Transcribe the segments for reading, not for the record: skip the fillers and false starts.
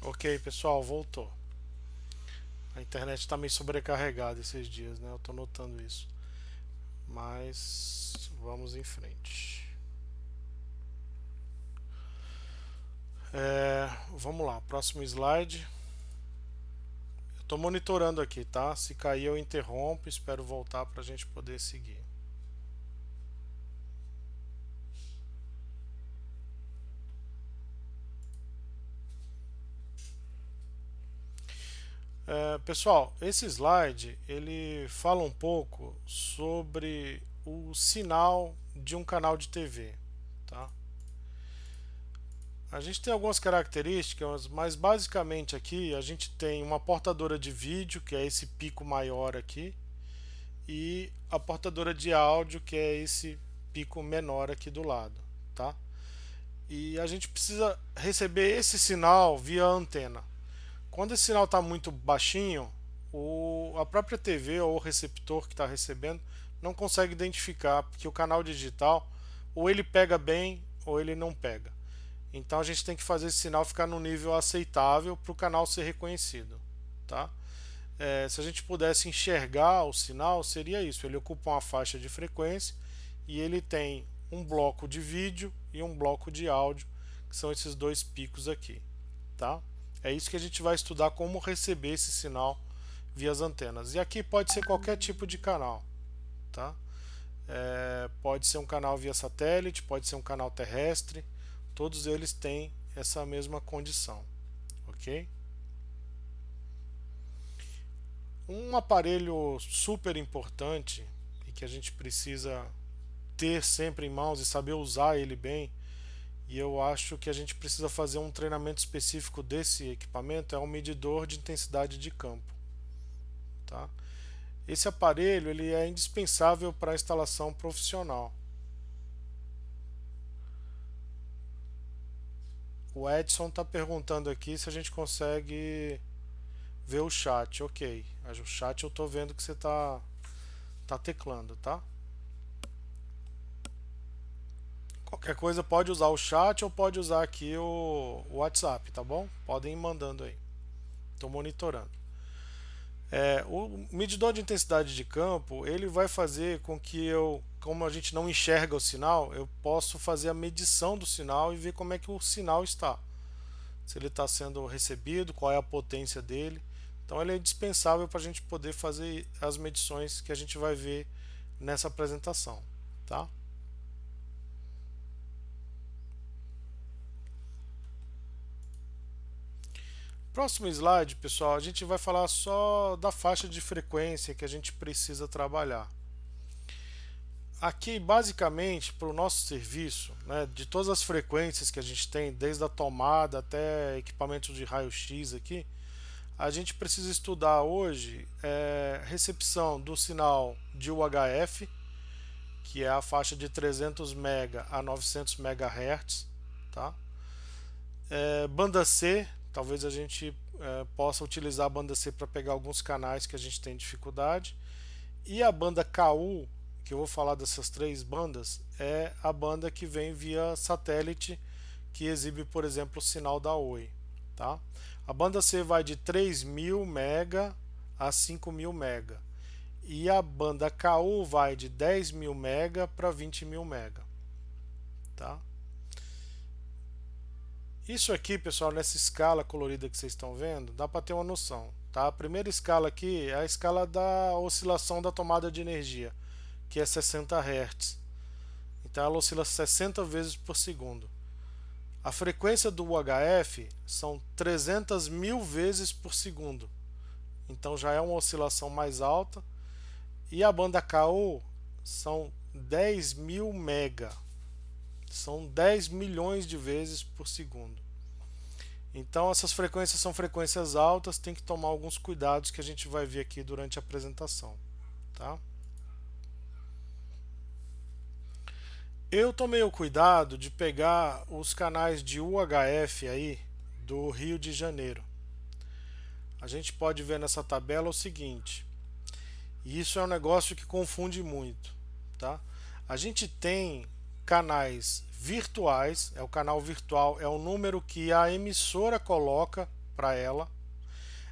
Ok, pessoal, voltou. A internet está meio sobrecarregada esses dias, né? Eu tô notando isso. Mas vamos em frente. Vamos lá, próximo slide. Eu tô monitorando aqui, tá? Se cair eu interrompo, espero voltar para a gente poder seguir. Pessoal, esse slide ele fala um pouco sobre o sinal de um canal de TV, tá? A gente tem algumas características, mas basicamente aqui a gente tem uma portadora de vídeo, que é esse pico maior aqui, e a portadora de áudio, que é esse pico menor aqui do lado, tá? E a gente precisa receber esse sinal via antena. Quando esse sinal está muito baixinho, a própria TV ou o receptor que está recebendo não consegue identificar, porque o canal digital ou ele pega bem ou ele não pega. Então a gente tem que fazer esse sinal ficar no nível aceitável para o canal ser reconhecido, tá? Se a gente pudesse enxergar o sinal, seria isso. Ele ocupa uma faixa de frequência e ele tem um bloco de vídeo e um bloco de áudio, que são esses dois picos aqui, tá? É isso que a gente vai estudar, como receber esse sinal via as antenas. E aqui pode ser qualquer tipo de canal, tá? Pode ser um canal via satélite, pode ser um canal terrestre, todos eles têm essa mesma condição, ok? Um aparelho super importante e que a gente precisa ter sempre em mãos e saber usar ele bem, e eu acho que a gente precisa fazer um treinamento específico desse equipamento, é um medidor de intensidade de campo, tá? Esse aparelho ele é indispensável para a instalação profissional. O Edson está perguntando aqui se a gente consegue ver o chat. Ok, o chat eu estou vendo que você tá teclando, tá? Qualquer coisa pode usar o chat ou pode usar aqui o WhatsApp, tá bom? Podem ir mandando aí. Estou monitorando. O medidor de intensidade de campo ele vai fazer com que como a gente não enxerga o sinal, eu posso fazer a medição do sinal e ver como é que o sinal está. Se ele está sendo recebido, qual é a potência dele. Então ele é indispensável para a gente poder fazer as medições que a gente vai ver nessa apresentação, tá? Próximo slide, pessoal, a gente vai falar só da faixa de frequência que a gente precisa trabalhar. Aqui, basicamente, para o nosso serviço, né, de todas as frequências que a gente tem, desde a tomada até equipamento de raio-x aqui, a gente precisa estudar hoje recepção do sinal de UHF, que é a faixa de 300 MHz a 900 MHz, tá? Banda C, talvez a gente possa utilizar a banda C para pegar alguns canais que a gente tem dificuldade. E a banda KU, que eu vou falar dessas três bandas, é a banda que vem via satélite, que exibe, por exemplo, o sinal da Oi. Tá? A banda C vai de 3.000 MB a 5.000 MB. E a banda KU vai de 10.000 MB para 20.000 MB. Tá? Isso aqui, pessoal, nessa escala colorida que vocês estão vendo, dá para ter uma noção. Tá? A primeira escala aqui é a escala da oscilação da tomada de energia, que é 60 Hz. Então ela oscila 60 vezes por segundo. A frequência do UHF são 300 mil vezes por segundo. Então já é uma oscilação mais alta. E a banda KO são 10.000 mega. São 10 milhões de vezes por segundo. Então essas frequências são frequências altas, tem que tomar alguns cuidados que a gente vai ver aqui durante a apresentação, tá? Eu tomei o cuidado de pegar os canais de UHF aí do Rio de Janeiro. A gente pode ver nessa tabela o seguinte, e isso é um negócio que confunde muito, tá? A gente tem canais virtuais, o canal virtual é o número que a emissora coloca para ela,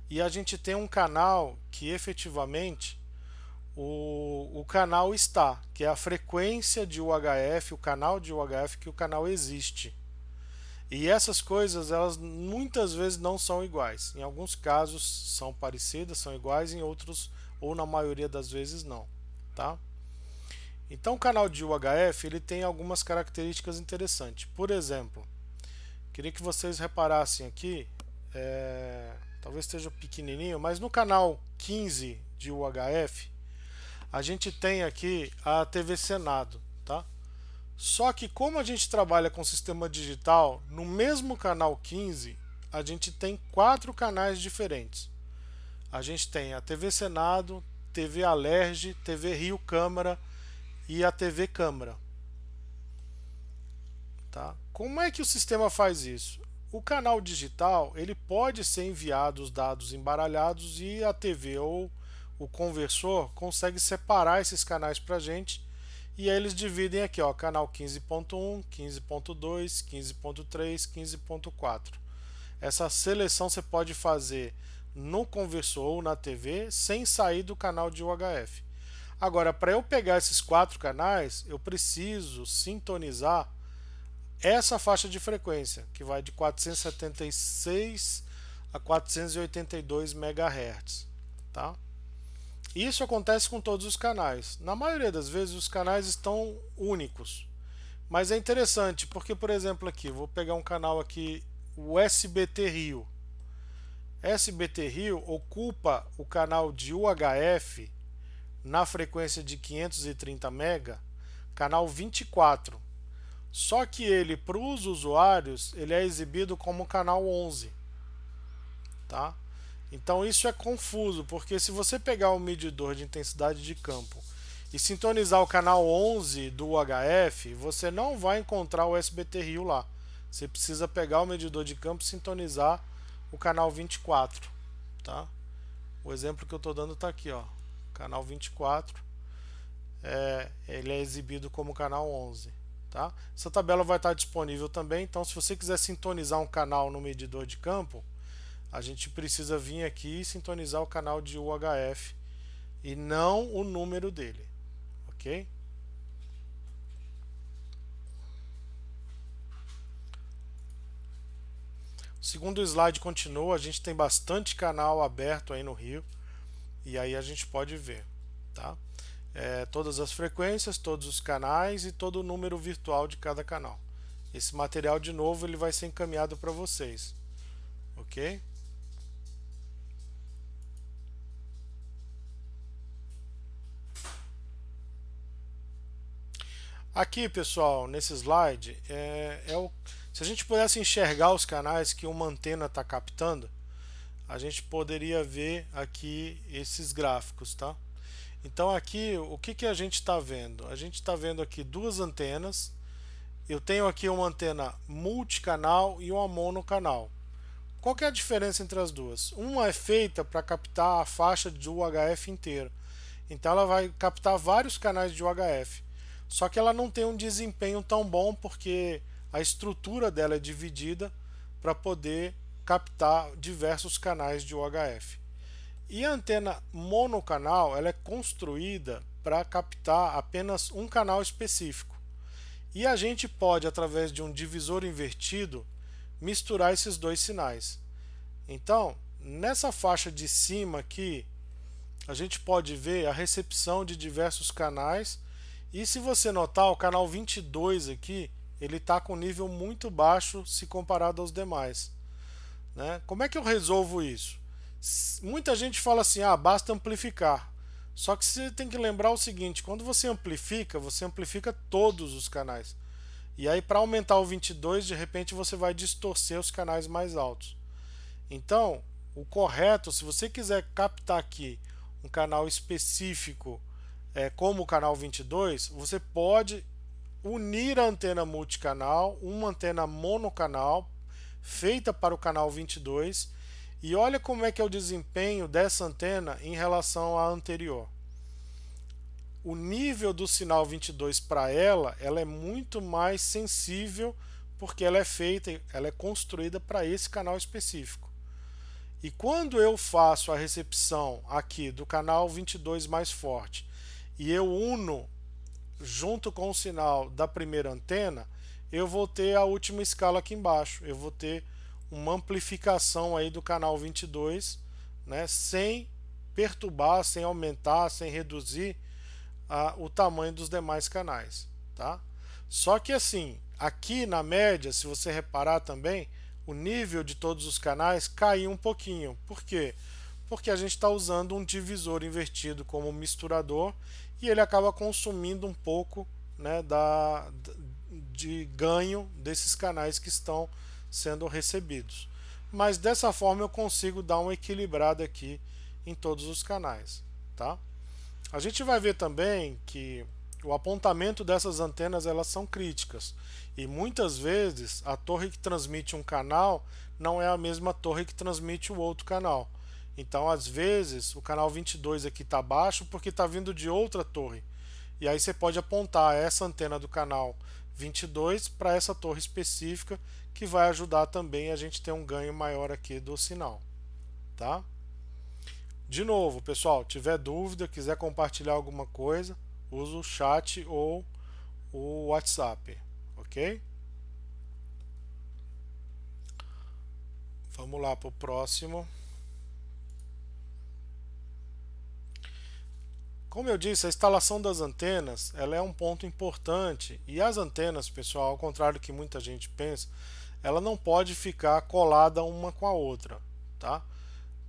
e a gente tem um canal que efetivamente o canal está, que é a frequência de UHF, o canal de UHF que o canal existe. E essas coisas, elas muitas vezes não são iguais. Em alguns casos são parecidas, são iguais, em outros, ou na maioria das vezes, não. Tá? Então o canal de UHF ele tem algumas características interessantes. Por exemplo, queria que vocês reparassem aqui, talvez esteja pequenininho, mas no canal 15 de UHF, a gente tem aqui a TV Senado, tá? Só que como a gente trabalha com sistema digital, no mesmo canal 15, a gente tem 4 canais diferentes. A gente tem a TV Senado, TV Alerj, TV Rio Câmara e a TV Câmara. Tá? Como é que o sistema faz isso? O canal digital ele pode ser enviado os dados embaralhados e a TV ou o conversor consegue separar esses canais para a gente e aí eles dividem aqui, ó, canal 15.1, 15.2, 15.3, 15.4. Essa seleção você pode fazer no conversor ou na TV sem sair do canal de UHF. Agora, para eu pegar esses 4 canais, eu preciso sintonizar essa faixa de frequência, que vai de 476 a 482 MHz, tá? Isso acontece com todos os canais. Na maioria das vezes os canais estão únicos. Mas é interessante, porque por exemplo aqui, vou pegar um canal aqui, o SBT Rio. SBT Rio ocupa o canal de UHF na frequência de 530 MB, canal 24. Só que ele, para os usuários, ele é exibido como canal 11. Tá? Então isso é confuso, porque se você pegar o medidor de intensidade de campo e sintonizar o canal 11 do UHF, você não vai encontrar o SBT Rio lá. Você precisa pegar o medidor de campo e sintonizar o canal 24. Tá? O exemplo que eu estou dando está aqui, ó. Canal 24, ele é exibido como canal 11. Tá? Essa tabela vai estar disponível também, então se você quiser sintonizar um canal no medidor de campo, a gente precisa vir aqui e sintonizar o canal de UHF e não o número dele, ok? O segundo slide continua, a gente tem bastante canal aberto aí no Rio e aí a gente pode ver, tá? Todas as frequências, todos os canais e todo o número virtual de cada canal. Esse material de novo ele vai ser encaminhado para vocês, ok? Aqui, pessoal, nesse slide, se a gente pudesse enxergar os canais que uma antena está captando, a gente poderia ver aqui esses gráficos, tá? Então aqui, o que a gente está vendo? A gente está vendo aqui 2 antenas. Eu tenho aqui uma antena multicanal e uma monocanal. Qual que é a diferença entre as duas? Uma é feita para captar a faixa de UHF inteiro. Então ela vai captar vários canais de UHF. Só que ela não tem um desempenho tão bom porque a estrutura dela é dividida para poder captar diversos canais de UHF. E a antena monocanal ela é construída para captar apenas um canal específico. E a gente pode, através de um divisor invertido, misturar esses dois sinais. Então, nessa faixa de cima aqui, a gente pode ver a recepção de diversos canais. E se você notar, o canal 22 aqui, ele está com nível muito baixo se comparado aos demais. Né? Como é que eu resolvo isso? Muita gente fala assim, basta amplificar. Só que você tem que lembrar o seguinte, quando você amplifica todos os canais. E aí para aumentar o 22, de repente você vai distorcer os canais mais altos. Então, o correto, se você quiser captar aqui um canal específico, como o canal 22, você pode unir a antena multicanal, uma antena monocanal feita para o canal 22, e olha como é que é o desempenho dessa antena em relação à anterior. O nível do sinal 22 para ela é muito mais sensível porque ela é feita, ela é construída para esse canal específico. E quando eu faço a recepção aqui do canal 22 mais forte e eu uno junto com o sinal da primeira antena, eu vou ter a última escala aqui embaixo. Eu vou ter uma amplificação aí do canal 22, né, sem perturbar, sem aumentar, sem reduzir o tamanho dos demais canais, tá? Só que assim, aqui na média, se você reparar também, o nível de todos os canais caiu um pouquinho. Por quê? Porque a gente está usando um divisor invertido como misturador e ele acaba consumindo um pouco, né, de ganho desses canais que estão sendo recebidos. Mas dessa forma eu consigo dar uma equilibrada aqui em todos os canais, tá? A gente vai ver também que o apontamento dessas antenas elas são críticas e muitas vezes a torre que transmite um canal não é a mesma torre que transmite o outro canal. Então, às vezes, o canal 22 aqui está baixo porque está vindo de outra torre. E aí você pode apontar essa antena do canal 22 para essa torre específica, que vai ajudar também a gente ter um ganho maior aqui do sinal, tá? De novo, pessoal, tiver dúvida, quiser compartilhar alguma coisa, usa o chat ou o WhatsApp, ok? Vamos lá para o próximo. Como eu disse, a instalação das antenas ela é um ponto importante e as antenas, pessoal, ao contrário do que muita gente pensa, ela não pode ficar colada uma com a outra, tá?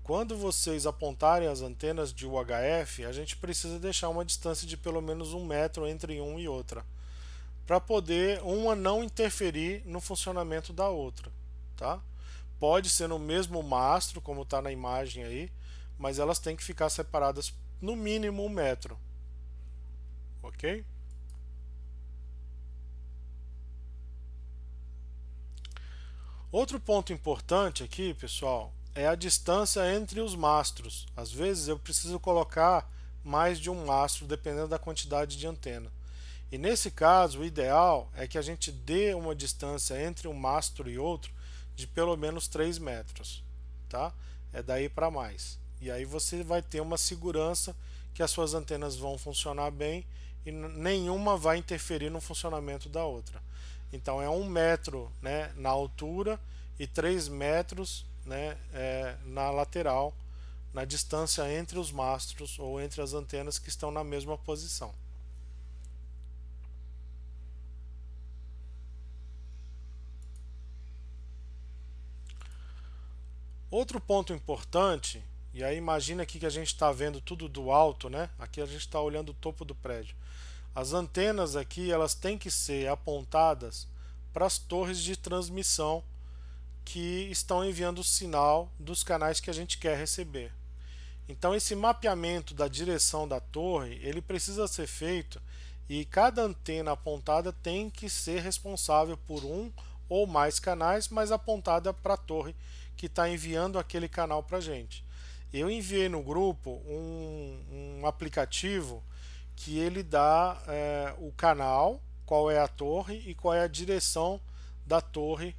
Quando vocês apontarem as antenas de UHF, a gente precisa deixar uma distância de pelo menos 1 metro entre uma e outra, para poder uma não interferir no funcionamento da outra, tá? Pode ser no mesmo mastro, como está na imagem aí, mas elas têm que ficar separadas no mínimo 1 metro, ok? Outro ponto importante aqui, pessoal, é a distância entre os mastros. Às vezes eu preciso colocar mais de um mastro, dependendo da quantidade de antena. E nesse caso, o ideal é que a gente dê uma distância entre um mastro e outro de pelo menos 3 metros, tá? É daí para mais. E aí você vai ter uma segurança que as suas antenas vão funcionar bem e nenhuma vai interferir no funcionamento da outra. Então é 1 metro, né, na altura e 3 metros, né, na lateral, na distância entre os mastros ou entre as antenas que estão na mesma posição. Outro ponto importante, e aí imagina aqui que a gente está vendo tudo do alto, né? Aqui a gente está olhando o topo do prédio. As antenas aqui elas têm que ser apontadas para as torres de transmissão que estão enviando o sinal dos canais que a gente quer receber. Então esse mapeamento da direção da torre ele precisa ser feito e cada antena apontada tem que ser responsável por um ou mais canais, mas apontada para a torre que está enviando aquele canal para a gente. Eu enviei no grupo um aplicativo que ele dá o canal, qual é a torre e qual é a direção da torre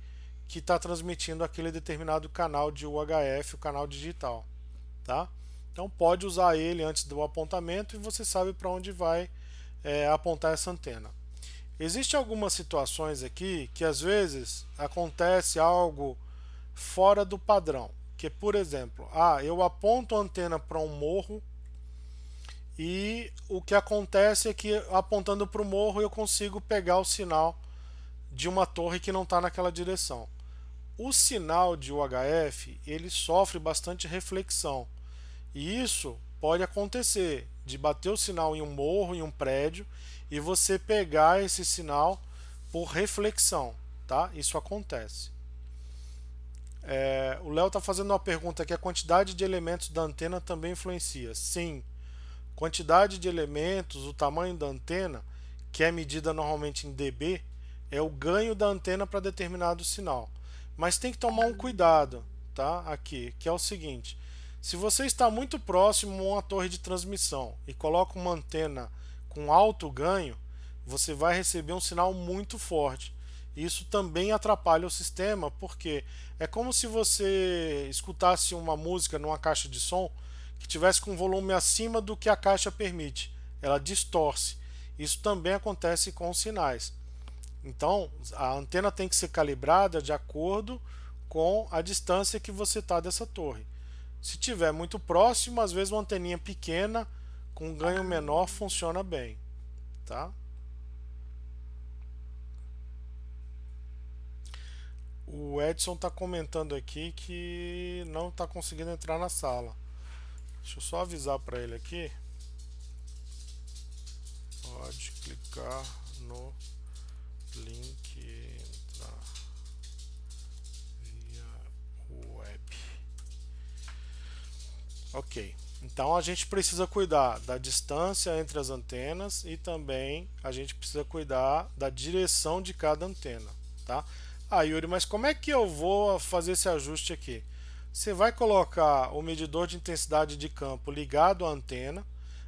que está transmitindo aquele determinado canal de UHF, o canal digital, tá? Então pode usar ele antes do apontamento e você sabe para onde vai apontar essa antena. Existem algumas situações aqui que às vezes acontece algo fora do padrão, que por exemplo, eu aponto a antena para um morro e o que acontece é que apontando para o morro eu consigo pegar o sinal de uma torre que não está naquela direção. O sinal de UHF ele sofre bastante reflexão e isso pode acontecer de bater o sinal em um morro, em um prédio e você pegar esse sinal por reflexão, tá? Isso acontece. O Léo está fazendo uma pergunta que a quantidade de elementos da antena também influencia. Sim, quantidade de elementos, o tamanho da antena, que é medida normalmente em dB, é o ganho da antena para determinado sinal. Mas tem que tomar um cuidado, tá? Aqui, que é o seguinte: se você está muito próximo a uma torre de transmissão e coloca uma antena com alto ganho, você vai receber um sinal muito forte. Isso também atrapalha o sistema, porque é como se você escutasse uma música numa caixa de som que tivesse com volume acima do que a caixa permite. Ela distorce. Isso também acontece com os sinais. Então, a antena tem que ser calibrada de acordo com a distância que você está dessa torre. Se tiver muito próximo, às vezes uma anteninha pequena com um ganho menor funciona bem, tá? O Edson está comentando aqui que não está conseguindo entrar na sala. Deixa eu só avisar para ele aqui. Pode clicar no link e entrar via web. Ok. Então a gente precisa cuidar da distância entre as antenas e também a gente precisa cuidar da direção de cada antena, tá? Ah, Yuri, mas como é que eu vou fazer esse ajuste aqui? Você vai colocar o medidor de intensidade de campo ligado à antena,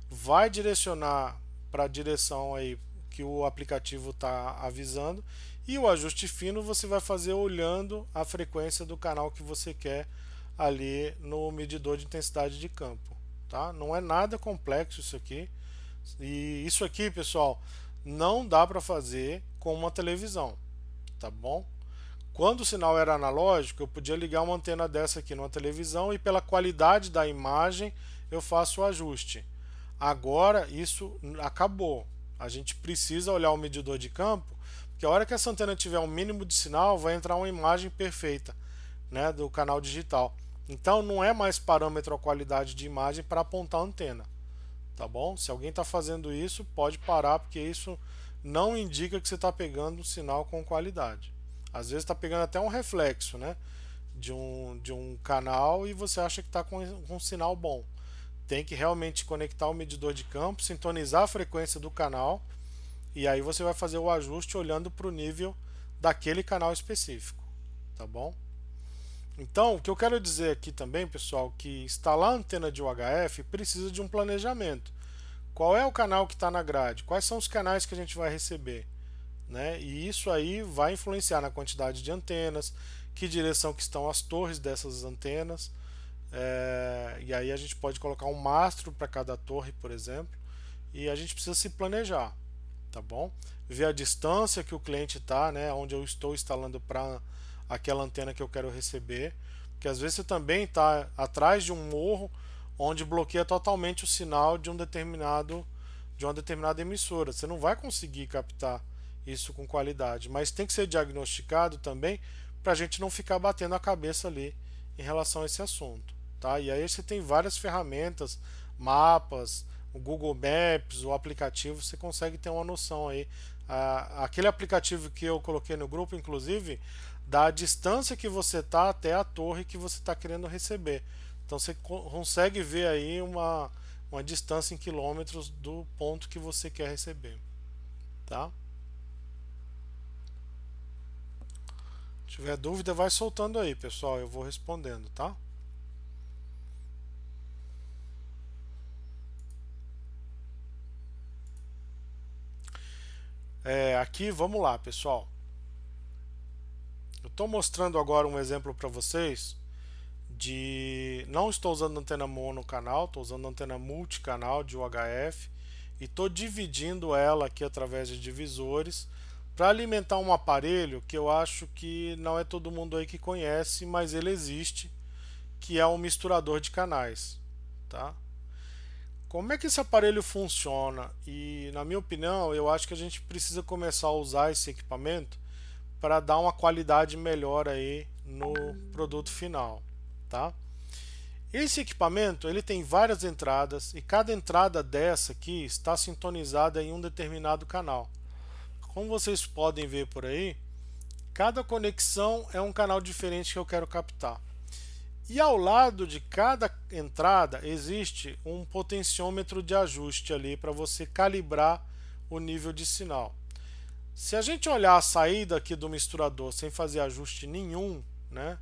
vai direcionar para a direção aí que o aplicativo está avisando, e o ajuste fino você vai fazer olhando a frequência do canal que você quer ali no medidor de intensidade de campo, tá? Não é nada complexo isso aqui. E isso aqui, pessoal, não dá para fazer com uma televisão, tá bom? Quando o sinal era analógico, eu podia ligar uma antena dessa aqui numa televisão e pela qualidade da imagem eu faço o ajuste. Agora isso acabou. A gente precisa olhar o medidor de campo, porque a hora que essa antena tiver um mínimo de sinal, vai entrar uma imagem perfeita, né, do canal digital. Então não é mais parâmetro a qualidade de imagem para apontar a antena, tá bom? Se alguém está fazendo isso, pode parar, porque isso não indica que você está pegando um sinal com qualidade. Às vezes está pegando até um reflexo, né, de um canal e você acha que está com um sinal bom. Tem que realmente conectar o medidor de campo, sintonizar a frequência do canal e aí você vai fazer o ajuste olhando para o nível daquele canal específico, tá bom? Então, o que eu quero dizer aqui também, pessoal, que instalar a antena de UHF precisa de um planejamento. Qual é o canal que está na grade? Quais são os canais que a gente vai receber? Né? E isso aí vai influenciar na quantidade de antenas, que direção que estão as torres dessas antenas. E aí a gente pode colocar um mastro para cada torre, por exemplo, e a gente precisa se planejar, tá bom? Ver a distância que o cliente está, né, onde eu estou instalando para aquela antena que eu quero receber, porque às vezes você também está atrás de um morro onde bloqueia totalmente o sinal de uma determinada emissora. Você não vai conseguir captar isso com qualidade, mas tem que ser diagnosticado também para a gente não ficar batendo a cabeça ali em relação a esse assunto, tá? E aí você tem várias ferramentas, mapas, o Google Maps, o aplicativo, você consegue ter uma noção aí. Aquele aplicativo que eu coloquei no grupo, inclusive, dá a distância que você está até a torre que você está querendo receber. Então você consegue ver aí uma distância em quilômetros do ponto que você quer receber, tá? Se tiver dúvida, vai soltando aí, pessoal. Eu vou respondendo, tá? Aqui, vamos lá, pessoal. Eu estou mostrando agora um exemplo para vocês de... Não estou usando antena monocanal, estou usando antena multicanal de UHF e estou dividindo ela aqui através de divisores para alimentar um aparelho que eu acho que não é todo mundo aí que conhece, mas ele existe, que é um misturador de canais, tá? Como é que esse aparelho funciona? E na minha opinião, eu acho que a gente precisa começar a usar esse equipamento para dar uma qualidade melhor aí no produto final, tá? Esse equipamento ele tem várias entradas e cada entrada dessa aqui está sintonizada em um determinado canal. Como vocês podem ver por aí, Cada conexão é um canal diferente que eu quero captar. E ao lado de cada entrada existe um potenciômetro de ajuste ali para você calibrar o nível de sinal. Se a gente olhar a saída aqui do misturador sem fazer ajuste nenhum, né,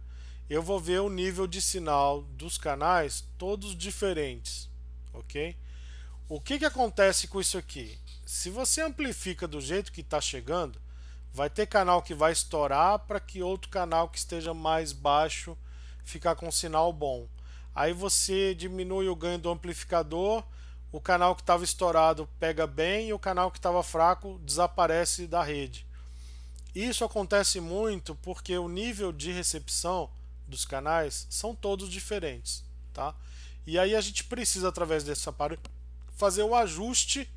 eu vou ver o nível de sinal dos canais todos diferentes, ok? O que acontece com isso aqui? Se você amplifica do jeito que está chegando, vai ter canal que vai estourar para que outro canal que esteja mais baixo ficar com sinal bom. Aí você diminui o ganho do amplificador, o canal que estava estourado pega bem e o canal que estava fraco desaparece da rede. Isso acontece muito porque o nível de recepção dos canais são todos diferentes, tá? E aí a gente precisa, através desse aparelho, fazer o ajuste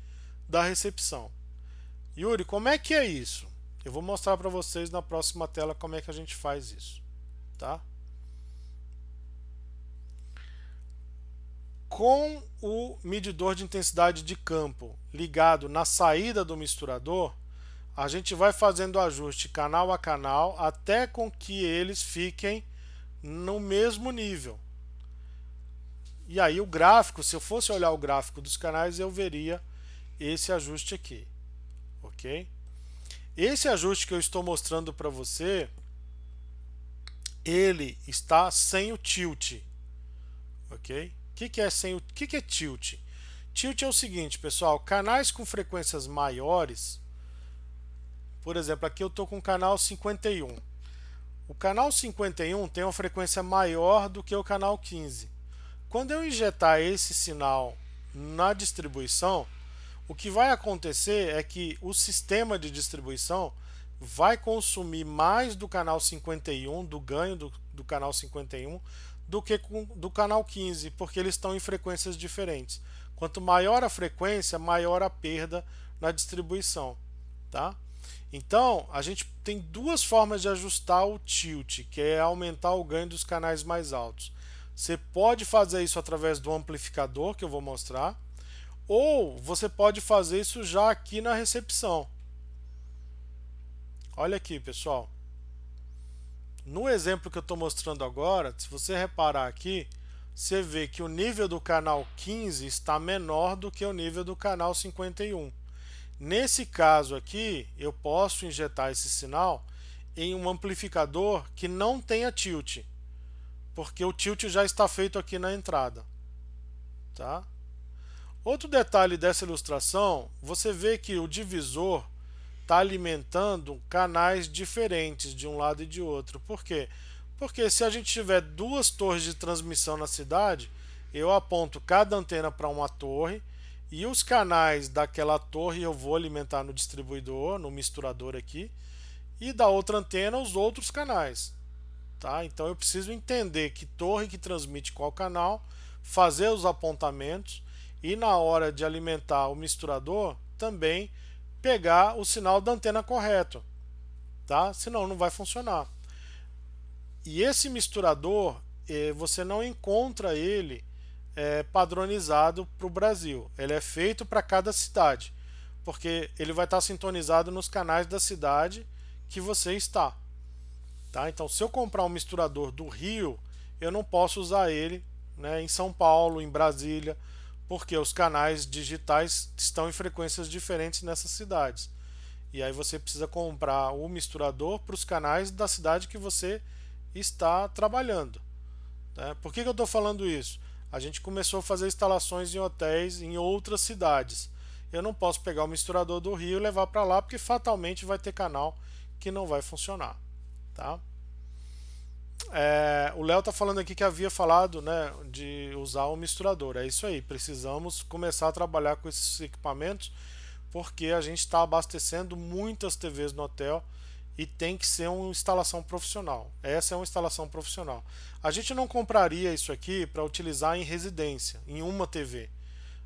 da recepção. Yuri, como é que é isso? Eu vou mostrar para vocês na próxima tela como é que a gente faz isso, tá? Com o medidor de intensidade de campo ligado na saída do misturador, a gente vai fazendo o ajuste canal a canal até com que eles fiquem no mesmo nível. E aí o gráfico, se eu fosse olhar o gráfico dos canais, eu veria esse ajuste aqui, ok? Esse ajuste que eu estou mostrando para você, ele está sem o tilt, ok? Que é tilt? Tilt é o seguinte, pessoal, canais com frequências maiores, por exemplo, aqui eu estou com o canal 51. O canal 51 tem uma frequência maior do que o canal 15. Quando eu injetar esse sinal na distribuição, o que vai acontecer é que o sistema de distribuição vai consumir mais do canal 51, do ganho do canal 51, do que do canal 15, porque eles estão em frequências diferentes. Quanto maior a frequência, maior a perda na distribuição, tá? Então, a gente tem duas formas de ajustar o tilt, que é aumentar o ganho dos canais mais altos. Você pode fazer isso através do amplificador, que eu vou mostrar, ou você pode fazer isso já aqui na recepção. Olha aqui, pessoal. No exemplo que eu estou mostrando agora, se você reparar aqui, você vê que o nível do canal 15 está menor do que o nível do canal 51. Nesse caso aqui, eu posso injetar esse sinal em um amplificador que não tenha tilt, porque o tilt já está feito aqui na entrada, tá? Outro detalhe dessa ilustração, você vê que o divisor está alimentando canais diferentes de um lado e de outro. Por quê? Porque se a gente tiver duas torres de transmissão na cidade, eu aponto cada antena para uma torre e os canais daquela torre eu vou alimentar no distribuidor, no misturador aqui, e da outra antena os outros canais. Tá? Então eu preciso entender que torre que transmite qual canal, fazer os apontamentos e na hora de alimentar o misturador também pegar o sinal da antena correto, tá? Senão não vai funcionar. E esse misturador, você não encontra ele padronizado para o Brasil. Ele é feito para cada cidade, porque ele vai estar sintonizado nos canais da cidade que você está. Tá? Então, se eu comprar um misturador do Rio, eu não posso usar ele, né, em São Paulo, em Brasília, porque os canais digitais estão em frequências diferentes nessas cidades. E aí você precisa comprar o misturador para os canais da cidade que você está trabalhando. Né? Por que eu estou falando isso? A gente começou a fazer instalações em hotéis em outras cidades. Eu não posso pegar o misturador do Rio e levar para lá, porque fatalmente vai ter canal que não vai funcionar. Tá? O Léo está falando aqui que havia falado, né, de usar o misturador. É isso aí, precisamos começar a trabalhar com esses equipamentos, porque a gente está abastecendo muitas TVs no hotel e tem que ser uma instalação profissional. Essa é uma instalação profissional. A gente não compraria isso aqui para utilizar em residência, em uma TV.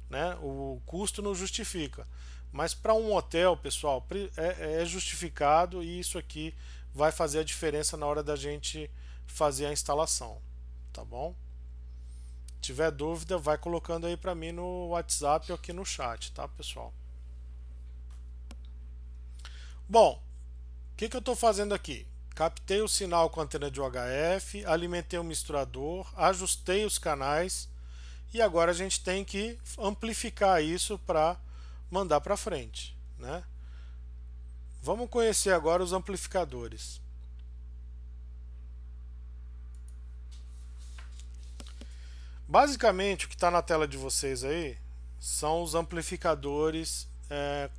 Né? O custo não justifica. Mas para um hotel, pessoal, é justificado e isso aqui vai fazer a diferença na hora da gente fazer a instalação. Tá bom? Se tiver dúvida, vai colocando aí para mim no WhatsApp ou aqui no chat, tá, pessoal? Bom, o que eu estou fazendo aqui? captei o sinal com a antena de UHF, alimentei o misturador, ajustei os canais e agora a gente tem que amplificar isso para mandar para frente, né? Vamos conhecer agora os amplificadores. Basicamente, o que está na tela de vocês aí são os amplificadores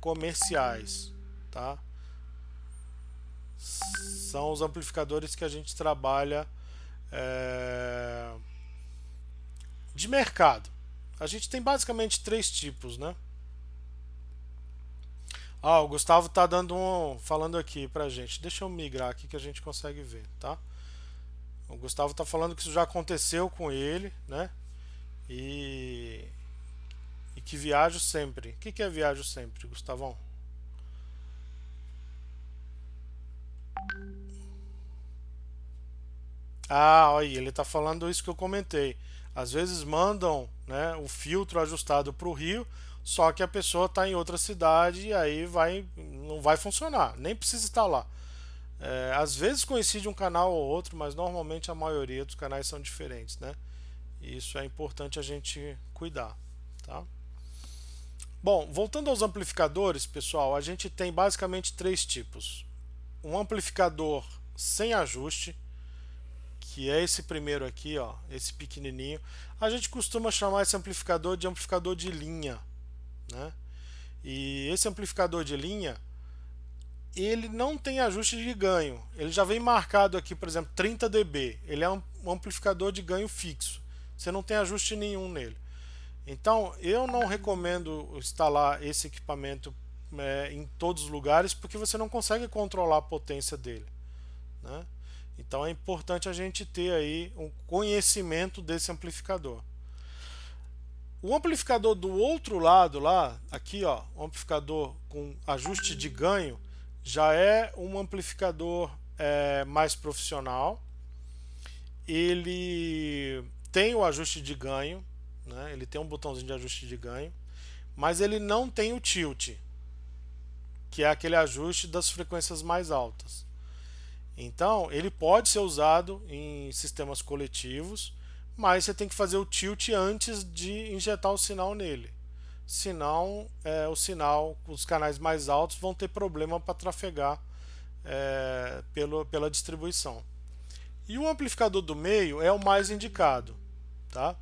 comerciais, tá? São os amplificadores que a gente trabalha de mercado. A gente tem basicamente três tipos, né? Ah, o Gustavo tá falando aqui pra gente. Deixa eu migrar aqui que a gente consegue ver, tá? O Gustavo tá falando que isso já aconteceu com ele, né? E, e que viajo sempre. O que é viajo sempre, Gustavão? Ah, olha, ele está falando isso que eu comentei. Às vezes mandam, né, o filtro ajustado para o Rio, só que a pessoa está em outra cidade e aí não vai funcionar, nem precisa estar lá. Às vezes coincide um canal ou outro, mas normalmente a maioria dos canais são diferentes, né? E isso é importante a gente cuidar, tá? Bom, voltando aos amplificadores, pessoal, a gente tem basicamente três tipos. Um amplificador sem ajuste, que é esse primeiro aqui, ó, esse pequenininho. A gente costuma chamar esse amplificador de amplificador de linha, né? E esse amplificador de linha, ele não tem ajuste de ganho. Ele já vem marcado aqui, por exemplo, 30 dB. Ele é um amplificador de ganho fixo. Você não tem ajuste nenhum nele. Então, eu não recomendo instalar esse equipamento em todos os lugares, porque você não consegue controlar a potência dele, né? Então é importante a gente ter aí um conhecimento desse amplificador. O amplificador do outro lado lá, aqui ó, um amplificador com ajuste de ganho, já é um amplificador mais profissional. Ele tem o ajuste de ganho, né? Ele tem um botãozinho de ajuste de ganho, mas ele não tem o tilt, que é aquele ajuste das frequências mais altas. Então, ele pode ser usado em sistemas coletivos, mas você tem que fazer o tilt antes de injetar o sinal nele. Senão, os canais mais altos vão ter problema para trafegar pela distribuição. E o amplificador do meio é o mais indicado, tá?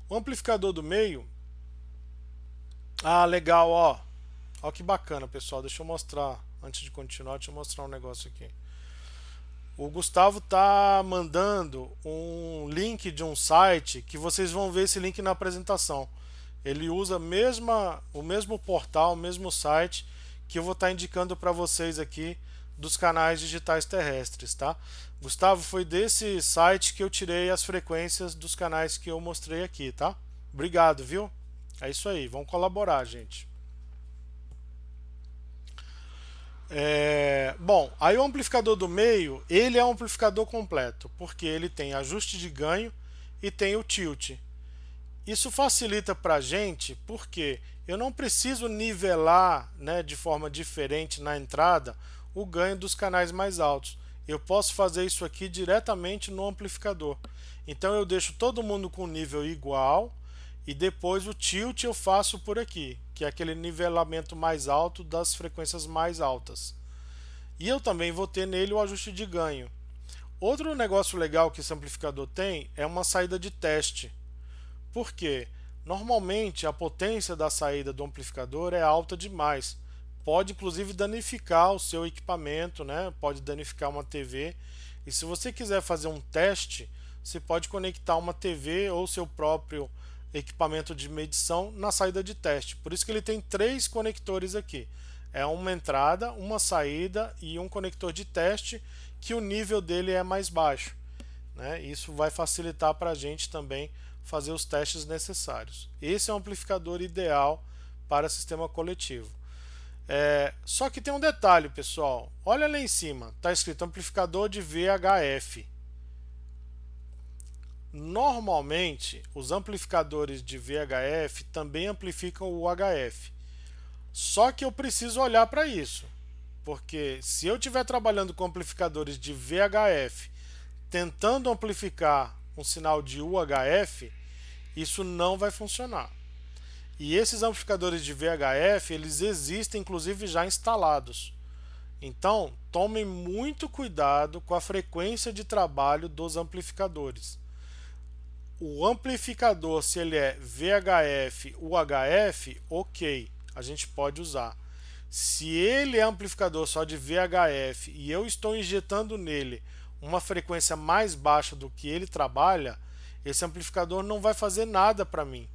O amplificador do meio, legal, ó. Ó que bacana, pessoal. Deixa eu mostrar, antes de continuar, deixa eu mostrar um negócio aqui. O Gustavo tá mandando um link de um site que vocês vão ver esse link na apresentação. Ele usa o mesmo portal, o mesmo site que eu vou estar indicando para vocês aqui dos canais digitais terrestres, tá? Gustavo, foi desse site que eu tirei as frequências dos canais que eu mostrei aqui, tá? Obrigado, viu? É isso aí, vamos colaborar, gente. Bom, aí o amplificador do meio, ele é um amplificador completo, porque ele tem ajuste de ganho e tem o tilt. Isso facilita para a gente, porque eu não preciso nivelar, né, de forma diferente na entrada o ganho dos canais mais altos. Eu posso fazer isso aqui diretamente no amplificador. Então eu deixo todo mundo com nível igual e depois o tilt eu faço por aqui, que é aquele nivelamento mais alto das frequências mais altas. E eu também vou ter nele o ajuste de ganho. Outro negócio legal que esse amplificador tem é uma saída de teste. Por quê? Normalmente a potência da saída do amplificador é alta demais. Pode inclusive danificar o seu equipamento, né? Pode danificar uma TV. E se você quiser fazer um teste, você pode conectar uma TV ou seu próprio equipamento de medição na saída de teste. Por isso que ele tem três conectores aqui. É uma entrada, uma saída e um conector de teste, que o nível dele é mais baixo, né? Isso vai facilitar para a gente também fazer os testes necessários. Esse é um amplificador ideal para sistema coletivo. Só que tem um detalhe, pessoal. Olha lá em cima, está escrito amplificador de VHF. Normalmente, os amplificadores de VHF também amplificam o UHF. Só que eu preciso olhar para isso. Porque se eu estiver trabalhando com amplificadores de VHF, tentando amplificar um sinal de UHF, isso não vai funcionar. E esses amplificadores de VHF, eles existem inclusive já instalados. Então, tomem muito cuidado com a frequência de trabalho dos amplificadores. O amplificador, se ele é VHF, UHF, ok, a gente pode usar. Se ele é amplificador só de VHF e eu estou injetando nele uma frequência mais baixa do que ele trabalha, esse amplificador não vai fazer nada para mim.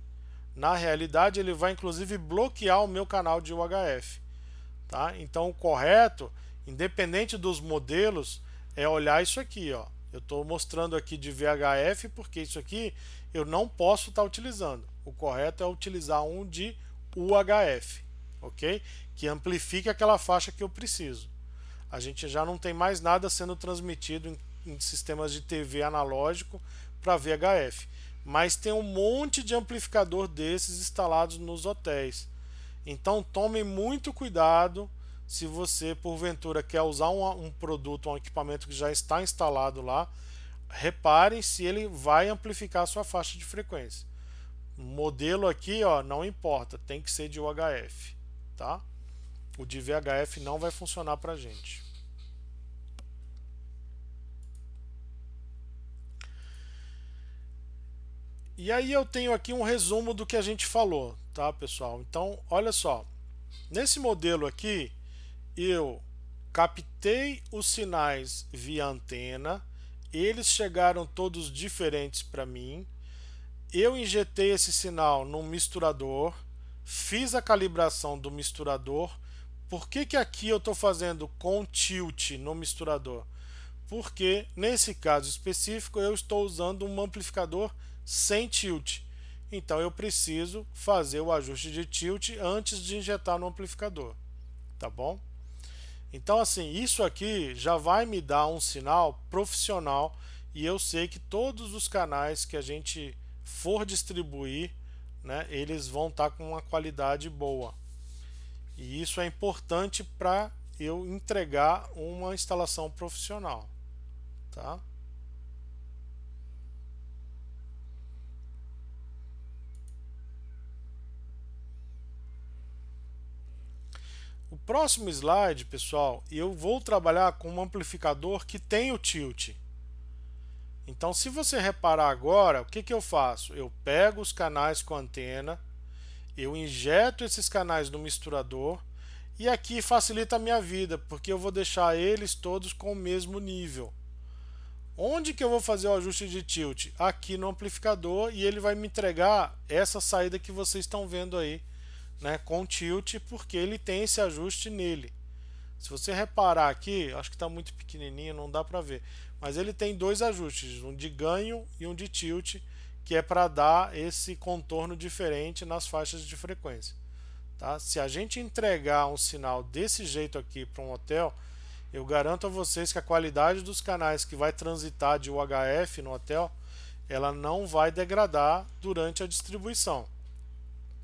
Na realidade, ele vai inclusive bloquear o meu canal de UHF. Tá? Então, o correto, independente dos modelos, é olhar isso aqui. Ó. Eu estou mostrando aqui de VHF porque isso aqui eu não posso estar utilizando. O correto é utilizar um de UHF, ok? Que amplifique aquela faixa que eu preciso. A gente já não tem mais nada sendo transmitido em sistemas de TV analógico para VHF. Mas tem um monte de amplificador desses instalados nos hotéis. Então tome muito cuidado se você porventura quer usar um produto, um equipamento que já está instalado lá. Reparem se ele vai amplificar a sua faixa de frequência. O modelo aqui, ó, não importa, tem que ser de UHF, tá? O de VHF não vai funcionar para a gente. E aí eu tenho aqui um resumo do que a gente falou, tá, pessoal? Então, olha só. Nesse modelo aqui, eu captei os sinais via antena, eles chegaram todos diferentes para mim. Eu injetei esse sinal num misturador, fiz a calibração do misturador. Por que aqui eu estou fazendo com tilt no misturador? Porque nesse caso específico eu estou usando um amplificador sem tilt. Então eu preciso fazer o ajuste de tilt antes de injetar no amplificador, tá bom? Então assim, isso aqui já vai me dar um sinal profissional e eu sei que todos os canais que a gente for distribuir, né, eles vão estar com uma qualidade boa. E isso é importante para eu entregar uma instalação profissional, tá? O próximo slide, pessoal, eu vou trabalhar com um amplificador que tem o tilt. Então, se você reparar agora, o que eu faço? Eu pego os canais com antena, eu injeto esses canais no misturador e aqui facilita a minha vida, porque eu vou deixar eles todos com o mesmo nível. Onde que eu vou fazer o ajuste de tilt? Aqui no amplificador e ele vai me entregar essa saída que vocês estão vendo aí, né, com tilt, porque ele tem esse ajuste nele. Se você reparar aqui, acho que está muito pequenininho, não dá para ver, mas ele tem dois ajustes, um de ganho e um de tilt, que é para dar esse contorno diferente nas faixas de frequência. Tá? Se a gente entregar um sinal desse jeito aqui para um hotel, eu garanto a vocês que a qualidade dos canais que vai transitar de UHF no hotel, ela não vai degradar durante a distribuição.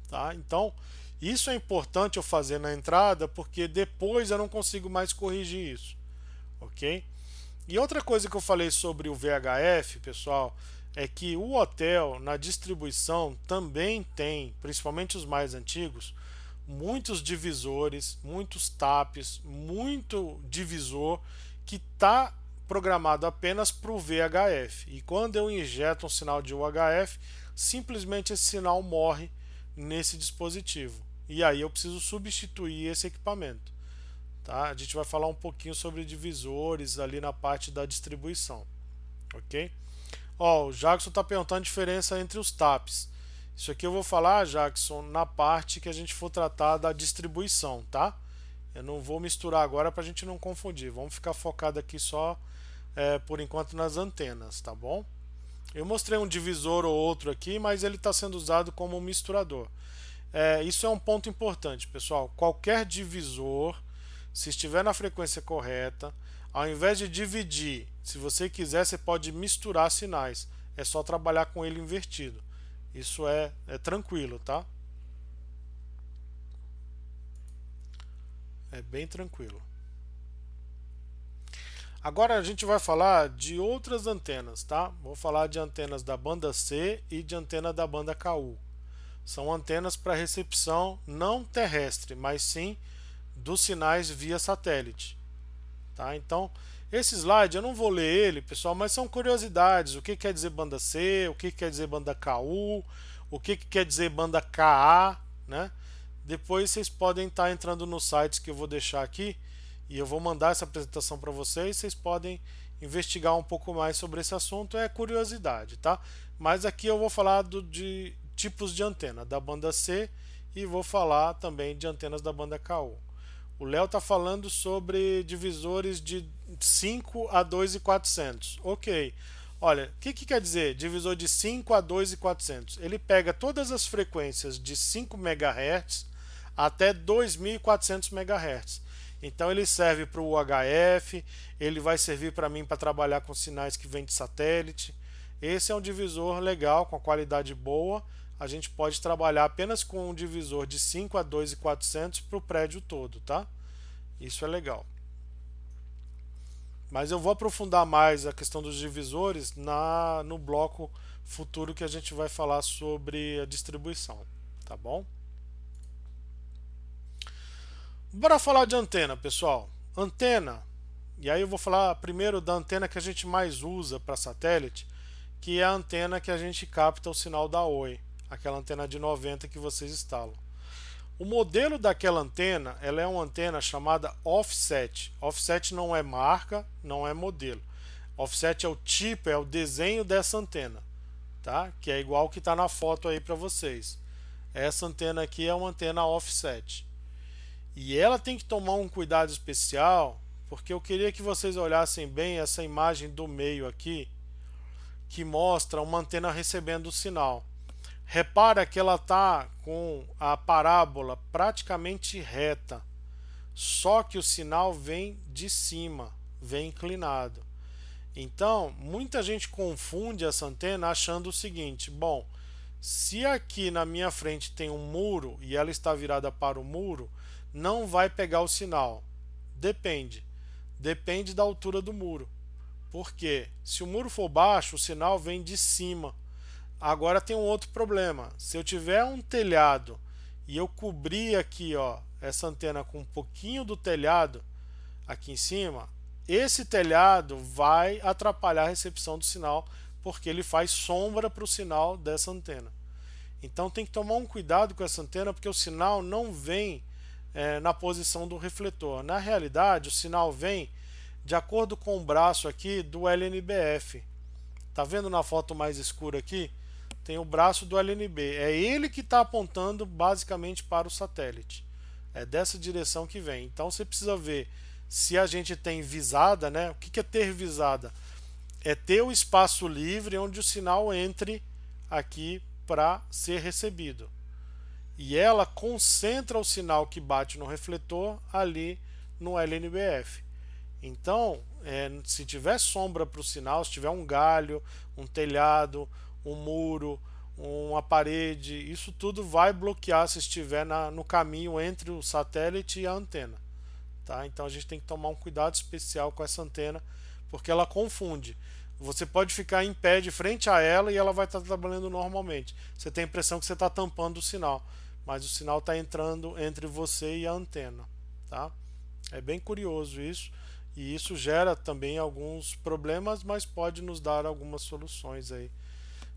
Tá? Então, isso é importante eu fazer na entrada, porque depois eu não consigo mais corrigir isso. Ok? E outra coisa que eu falei sobre o VHF, pessoal, é que o hotel na distribuição também tem, principalmente os mais antigos, muitos divisores, muitos taps, muito divisor que está programado apenas para o VHF. E quando eu injeto um sinal de UHF, simplesmente esse sinal morre nesse dispositivo. E aí eu preciso substituir esse equipamento. Tá? A gente vai falar um pouquinho sobre divisores ali na parte da distribuição. Ok? Ó, o Jackson está perguntando a diferença entre os TAPs. Isso aqui eu vou falar, Jackson, na parte que a gente for tratar da distribuição, tá? Eu não vou misturar agora para a gente não confundir. Vamos ficar focado aqui só por enquanto nas antenas, tá bom? Eu mostrei um divisor ou outro aqui, mas ele está sendo usado como um misturador. Isso é um ponto importante, pessoal. Qualquer divisor, se estiver na frequência correta, ao invés de dividir, se você quiser, você pode misturar sinais. É só trabalhar com ele invertido. Isso é tranquilo, tá? É bem tranquilo. Agora a gente vai falar de outras antenas, tá? Vou falar de antenas da banda C e de antena da banda KU. São antenas para recepção não terrestre, mas sim dos sinais via satélite, tá? Então, esse slide eu não vou ler ele, pessoal, mas são curiosidades. O que quer dizer banda C, o que quer dizer banda KU, o que quer dizer banda KA, né? Depois vocês podem estar entrando nos sites que eu vou deixar aqui e eu vou mandar essa apresentação para vocês. Vocês podem investigar um pouco mais sobre esse assunto, é curiosidade, tá? Mas aqui eu vou falar de tipos de antena da banda C e vou falar também de antenas da banda KU. O Léo está falando sobre divisores de 5 a 2.400. Ok. Olha, o que quer dizer divisor de 5 a 2.400? Ele pega todas as frequências de 5 MHz até 2.400 MHz. Então ele serve para o UHF, ele vai servir para mim para trabalhar com sinais que vêm de satélite. Esse é um divisor legal, com qualidade boa. A gente pode trabalhar apenas com um divisor de 5 a 2.400 para o prédio todo, tá? Isso é legal. Mas eu vou aprofundar mais a questão dos divisores no bloco futuro que a gente vai falar sobre a distribuição, tá bom? Bora falar de antena, pessoal. Antena, e aí eu vou falar primeiro da antena que a gente mais usa para satélite, que é a antena que a gente capta o sinal da Oi, aquela antena de 90 que vocês instalam. O modelo daquela antena, ela é uma antena chamada offset. Offset não é marca, não é modelo. Offset é o tipo, é o desenho dessa antena, tá? Que é igual que está na foto aí para vocês. Essa antena aqui é uma antena offset. E ela tem que tomar um cuidado especial, porque eu queria que vocês olhassem bem essa imagem do meio aqui, que mostra uma antena recebendo o sinal. Repara que ela está com a parábola praticamente reta, só que o sinal vem de cima, vem inclinado. Então, muita gente confunde essa antena achando o seguinte: bom, se aqui na minha frente tem um muro e ela está virada para o muro, não vai pegar o sinal. Depende. Depende da altura do muro. Porque se o muro for baixo, o sinal vem de cima. Agora tem um outro problema. Se eu tiver um telhado e eu cobrir aqui, ó, essa antena com um pouquinho do telhado aqui em cima, esse telhado vai atrapalhar a recepção do sinal porque ele faz sombra para o sinal dessa antena. Então tem que tomar um cuidado com essa antena porque o sinal não vem na posição do refletor. Na realidade, o sinal vem de acordo com o braço aqui do LNBF. Tá vendo na foto mais escura aqui? Tem o braço do LNB. É ele que está apontando basicamente para o satélite. É dessa direção que vem. Então você precisa ver se a gente tem visada, né? O que é ter visada? É ter o espaço livre onde o sinal entre aqui para ser recebido. E ela concentra o sinal que bate no refletor ali no LNBF. Então, se tiver sombra para o sinal, se tiver um galho, um telhado, um muro, uma parede, isso tudo vai bloquear se estiver no caminho entre o satélite e a antena. Tá? Então a gente tem que tomar um cuidado especial com essa antena, porque ela confunde. Você pode ficar em pé de frente a ela e ela vai estar trabalhando normalmente. Você tem a impressão que você está tampando o sinal, mas o sinal está entrando entre você e a antena. Tá? É bem curioso isso. E isso gera também alguns problemas, mas pode nos dar algumas soluções aí,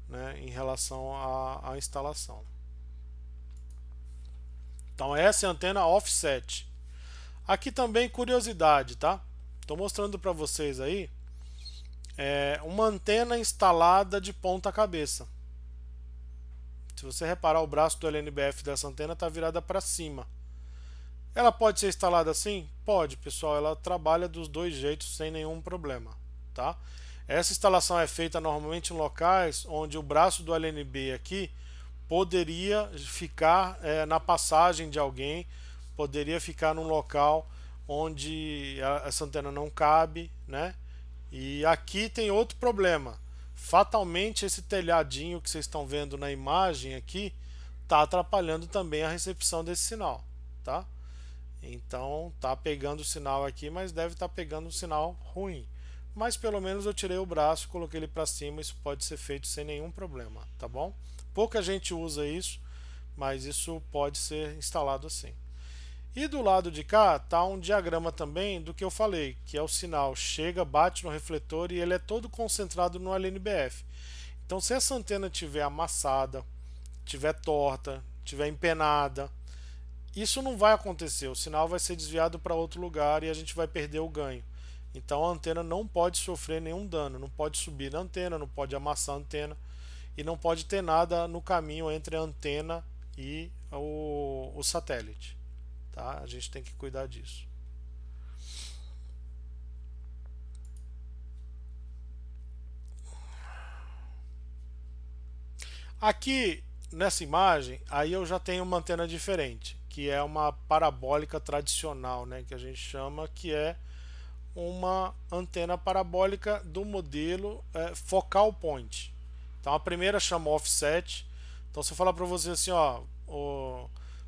né, em relação à instalação. Então essa é a antena offset. Aqui também curiosidade, tá? Estou mostrando para vocês aí uma antena instalada de ponta cabeça. Se você reparar, o braço do LNBF dessa antena está virada para cima. Ela pode ser instalada assim? Pode, pessoal. Ela trabalha dos dois jeitos sem nenhum problema, tá? Essa instalação é feita normalmente em locais onde o braço do LNB aqui poderia ficar na passagem de alguém, poderia ficar num local onde essa antena não cabe, né? E aqui tem outro problema. Fatalmente esse telhadinho que vocês estão vendo na imagem aqui está atrapalhando também a recepção desse sinal, tá? Então tá pegando o sinal aqui, mas deve estar pegando um sinal ruim. mas pelo menos eu tirei o braço, coloquei ele para cima, isso pode ser feito sem nenhum problema, tá bom? Pouca gente usa isso, mas isso pode ser instalado assim. E do lado de cá tá um diagrama também do que eu falei, que é o sinal chega, bate no refletor e ele é todo concentrado no LNBF. Então se essa antena tiver amassada, tiver torta, tiver empenada, isso não vai acontecer, o sinal vai ser desviado para outro lugar e a gente vai perder o ganho. Então a antena não pode sofrer nenhum dano, não pode subir na antena, não pode amassar a antena e não pode ter nada no caminho entre a antena e o satélite. Tá? A gente tem que cuidar disso. Aqui nessa imagem, aí eu já tenho uma antena diferente, que é uma parabólica tradicional, né, que a gente chama, que é uma antena parabólica do modelo focal point. Então a primeira chama offset. Então se eu falar para você assim, ó,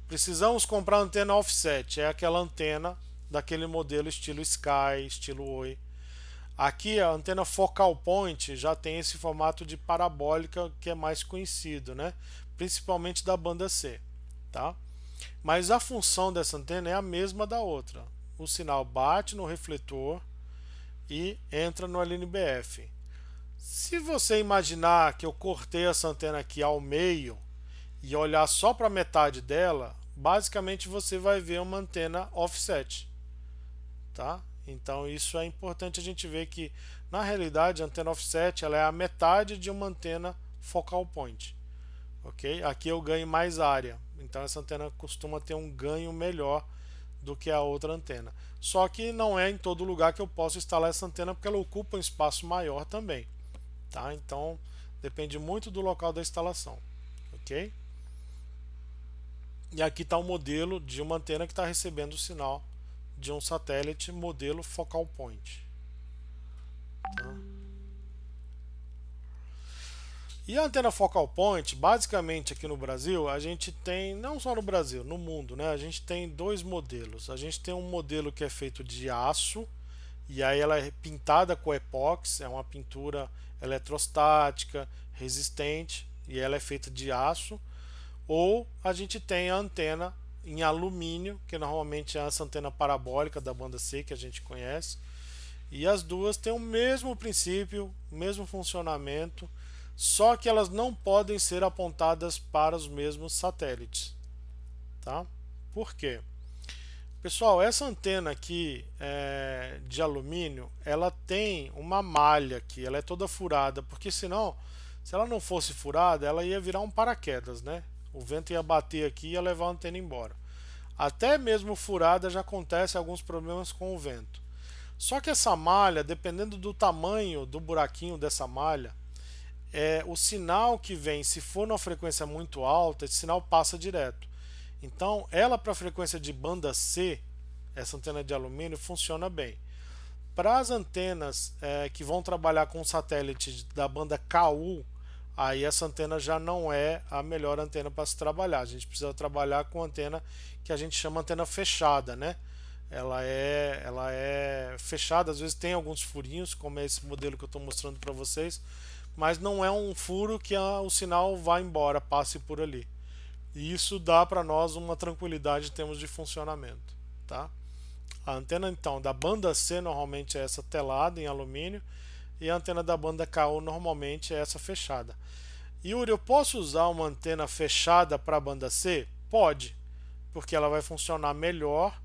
precisamos comprar antena offset, é aquela antena daquele modelo estilo Sky, estilo Oi. Aqui a antena focal point já tem esse formato de parabólica que é mais conhecido, né? Principalmente da banda C, tá? Mas a função dessa antena é a mesma da outra. O sinal bate no refletor e entra no LNBF. Se você imaginar que eu cortei essa antena aqui ao meio e olhar só para metade dela, basicamente você vai ver uma antena offset, tá? Então isso é importante a gente ver que na realidade a antena offset ela é a metade de uma antena focal point, ok? Aqui eu ganho mais área, então essa antena costuma ter um ganho melhor do que a outra antena. Só que não é em todo lugar que eu posso instalar essa antena porque ela ocupa um espaço maior também, tá? Então depende muito do local da instalação, ok? E aqui está o modelo de uma antena que está recebendo o sinal de um satélite modelo focal point. Tá? E a antena focal point, basicamente aqui no Brasil, a gente tem, não só no Brasil, no mundo, né? A gente tem dois modelos. A gente tem um modelo que é feito de aço, e aí ela é pintada com epóxi, é uma pintura eletrostática, resistente, e ela é feita de aço. Ou a gente tem a antena em alumínio, que normalmente é essa antena parabólica da banda C que a gente conhece. E as duas têm o mesmo princípio, o mesmo funcionamento, só que elas não podem ser apontadas para os mesmos satélites, tá? Por quê? Pessoal, essa antena aqui de alumínio, ela tem uma malha aqui, ela é toda furada, porque senão, se ela não fosse furada, ela ia virar um paraquedas, né? O vento ia bater aqui e ia levar a antena embora. Até mesmo furada já acontece alguns problemas com o vento. Só que essa malha, dependendo do tamanho do buraquinho dessa malha, o sinal que vem, se for numa frequência muito alta, esse sinal passa direto. Então, ela para a frequência de banda C, essa antena de alumínio, funciona bem. Para as antenas que vão trabalhar com satélite da banda KU, aí essa antena já não é a melhor antena para se trabalhar. A gente precisa trabalhar com antena que a gente chama antena fechada, né? Ela é fechada, às vezes tem alguns furinhos, como é esse modelo que eu estou mostrando para vocês, mas não é um furo que o sinal vá embora, passe por ali. E isso dá para nós uma tranquilidade em termos de funcionamento, tá? A antena então da banda C normalmente é essa telada em alumínio e a antena da banda KU normalmente é essa fechada. Yuri, eu posso usar uma antena fechada para a banda C? Pode, porque ela vai funcionar melhor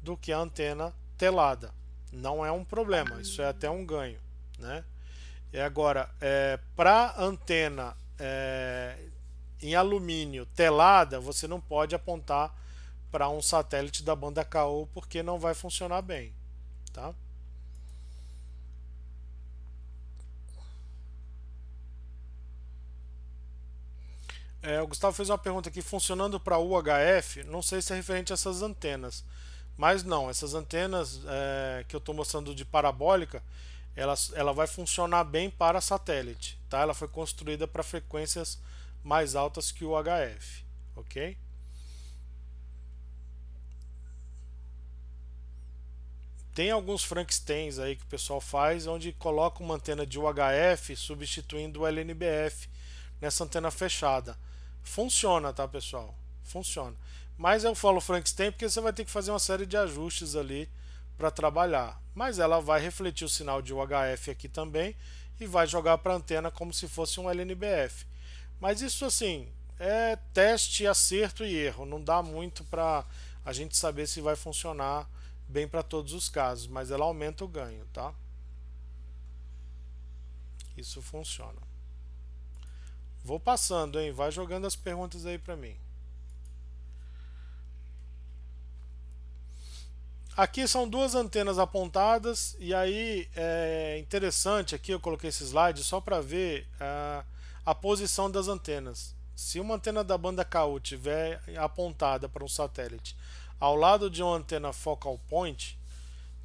do que a antena telada. Não é um problema, isso é até um ganho, né? E agora, para antena em alumínio telada, você não pode apontar para um satélite da banda KU porque não vai funcionar bem, tá? O Gustavo fez uma pergunta aqui, funcionando para UHF, não sei se é referente a essas antenas, mas não, essas antenas que eu estou mostrando de parabólica, ela vai funcionar bem para satélite, tá? Ela foi construída para frequências mais altas que o UHF, ok? Tem alguns Frankensteins aí que o pessoal faz, onde coloca uma antena de UHF substituindo o LNBF nessa antena fechada. Funciona, tá, pessoal? Funciona. Mas eu falo Frankenstein porque você vai ter que fazer uma série de ajustes ali para trabalhar. Mas ela vai refletir o sinal de UHF aqui também e vai jogar para a antena como se fosse um LNBF. Mas isso assim é teste, acerto e erro. Não dá muito para a gente saber se vai funcionar bem para todos os casos, mas ela aumenta o ganho, tá? Isso funciona. Vou passando, hein? Vai jogando as perguntas aí para mim. Aqui são duas antenas apontadas e aí é interessante aqui eu coloquei esse slide só para ver a posição das antenas. Se uma antena da banda KU tiver apontada para um satélite ao lado de uma antena focal point,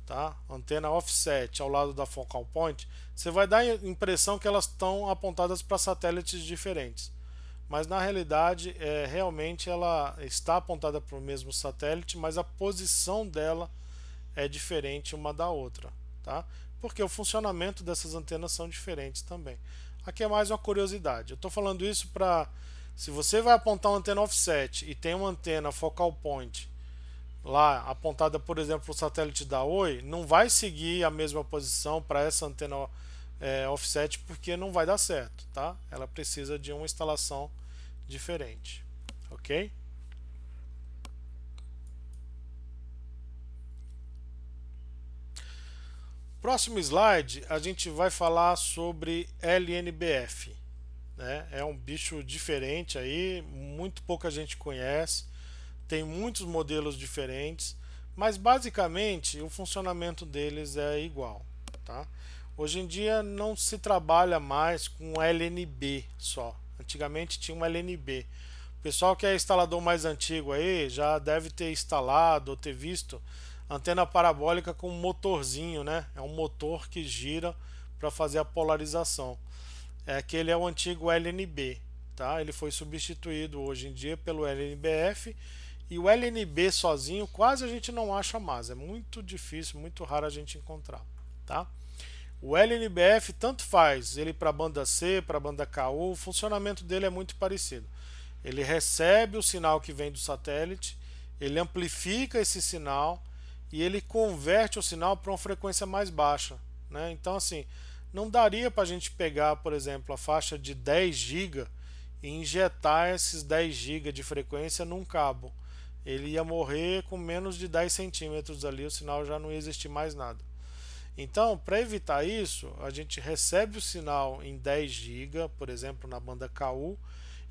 tá? Antena offset ao lado da focal point, você vai dar a impressão que elas estão apontadas para satélites diferentes. Mas na realidade, realmente ela está apontada para o mesmo satélite, mas a posição dela é diferente uma da outra, tá? Porque o funcionamento dessas antenas são diferentes também. Aqui é mais uma curiosidade. Eu estou falando isso para, se você vai apontar uma antena offset e tem uma antena focal point lá apontada, por exemplo, para o satélite da Oi, não vai seguir a mesma posição para essa antena offset porque não vai dar certo, tá? Ela precisa de uma instalação diferente, ok? Próximo slide, a gente vai falar sobre LNBF. Né? É um bicho diferente aí, muito pouca gente conhece, tem muitos modelos diferentes, mas basicamente o funcionamento deles é igual. Tá? Hoje em dia não se trabalha mais com LNB só. Antigamente tinha um LNB. O pessoal que é instalador mais antigo aí já deve ter instalado ou ter visto antena parabólica com um motorzinho, né? É um motor que gira para fazer a polarização. Aquele é o antigo LNB, tá? Ele foi substituído hoje em dia pelo LNBF e o LNB sozinho quase a gente não acha mais. É muito difícil, muito raro a gente encontrar, tá? O LNBF tanto faz ele para banda C, para banda KU, o funcionamento dele é muito parecido. Ele recebe o sinal que vem do satélite, ele amplifica esse sinal e ele converte o sinal para uma frequência mais baixa. Né? Então, assim, não daria para a gente pegar, por exemplo, a faixa de 10 GB e injetar esses 10 GB de frequência num cabo. Ele ia morrer com menos de 10 centímetros ali, o sinal já não ia existir mais nada. Então, para evitar isso, a gente recebe o sinal em 10 GB, por exemplo, na banda KU,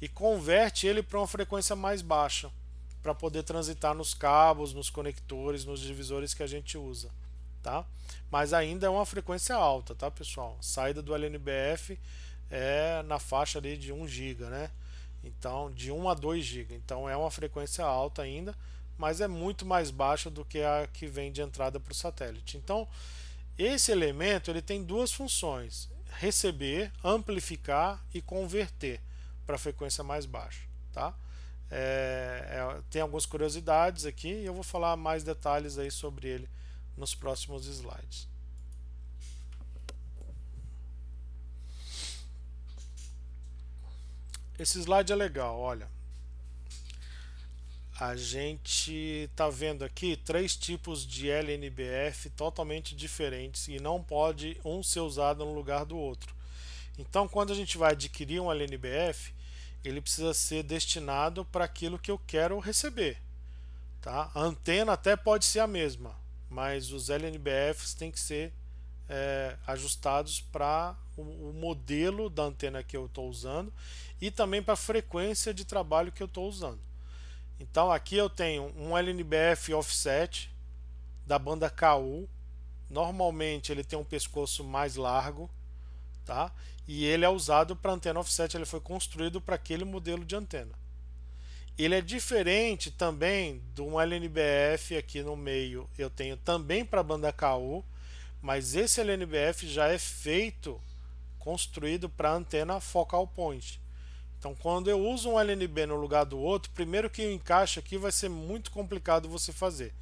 e converte ele para uma frequência mais baixa, para poder transitar nos cabos, nos conectores, nos divisores que a gente usa, tá? Mas ainda é uma frequência alta, tá, pessoal? A saída do LNBF é na faixa ali de 1 GB, né? Então, de 1 a 2 GB. Então, é uma frequência alta ainda, mas é muito mais baixa do que a que vem de entrada para o satélite. Então, esse elemento ele tem duas funções: receber, amplificar e converter para frequência mais baixa, tá? Tem algumas curiosidades aqui e eu vou falar mais detalhes aí sobre ele nos próximos slides. Esse slide é legal, olha. A gente está vendo aqui 3 tipos de LNBF totalmente diferentes e não pode um ser usado no lugar do outro. Então, quando a gente vai adquirir um LNBF, ele precisa ser destinado para aquilo que eu quero receber. Tá? A antena até pode ser a mesma, mas os LNBFs têm que ser ajustados para o modelo da antena que eu estou usando e também para a frequência de trabalho que eu estou usando. Então aqui eu tenho um LNBF offset da banda KU. Normalmente ele tem um pescoço mais largo, tá? E ele é usado para antena offset, ele foi construído para aquele modelo de antena. Ele é diferente também de um LNBF aqui no meio, eu tenho também para a banda KU, mas esse LNBF já é feito, construído para antena focal point. Então, quando eu uso um LNB no lugar do outro, primeiro que o encaixe aqui vai ser muito complicado você fazer.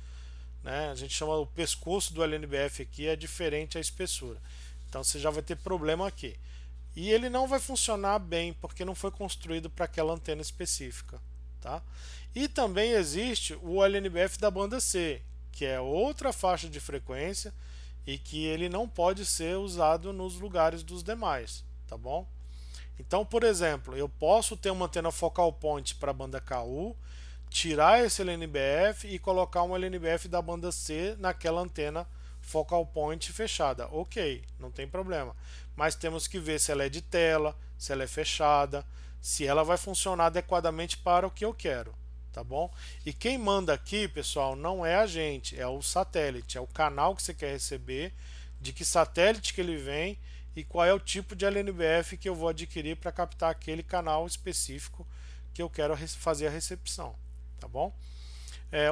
né? A gente chama o pescoço do LNBF aqui é diferente a espessura. Então você já vai ter problema aqui. E ele não vai funcionar bem porque não foi construído para aquela antena específica, tá? E também existe o LNBF da banda C, que é outra faixa de frequência e que ele não pode ser usado nos lugares dos demais, tá bom? Então, por exemplo, eu posso ter uma antena focal point para a banda KU, tirar esse LNBF e colocar um LNBF da banda C naquela antena focal point fechada. Ok, não tem problema. Mas temos que ver se ela é de tela, se ela é fechada, se ela vai funcionar adequadamente para o que eu quero, tá bom? E quem manda aqui, pessoal, não é a gente, é o satélite, é o canal que você quer receber, de que satélite que ele vem e qual é o tipo de LNBF que eu vou adquirir para captar aquele canal específico que eu quero fazer a recepção, tá bom?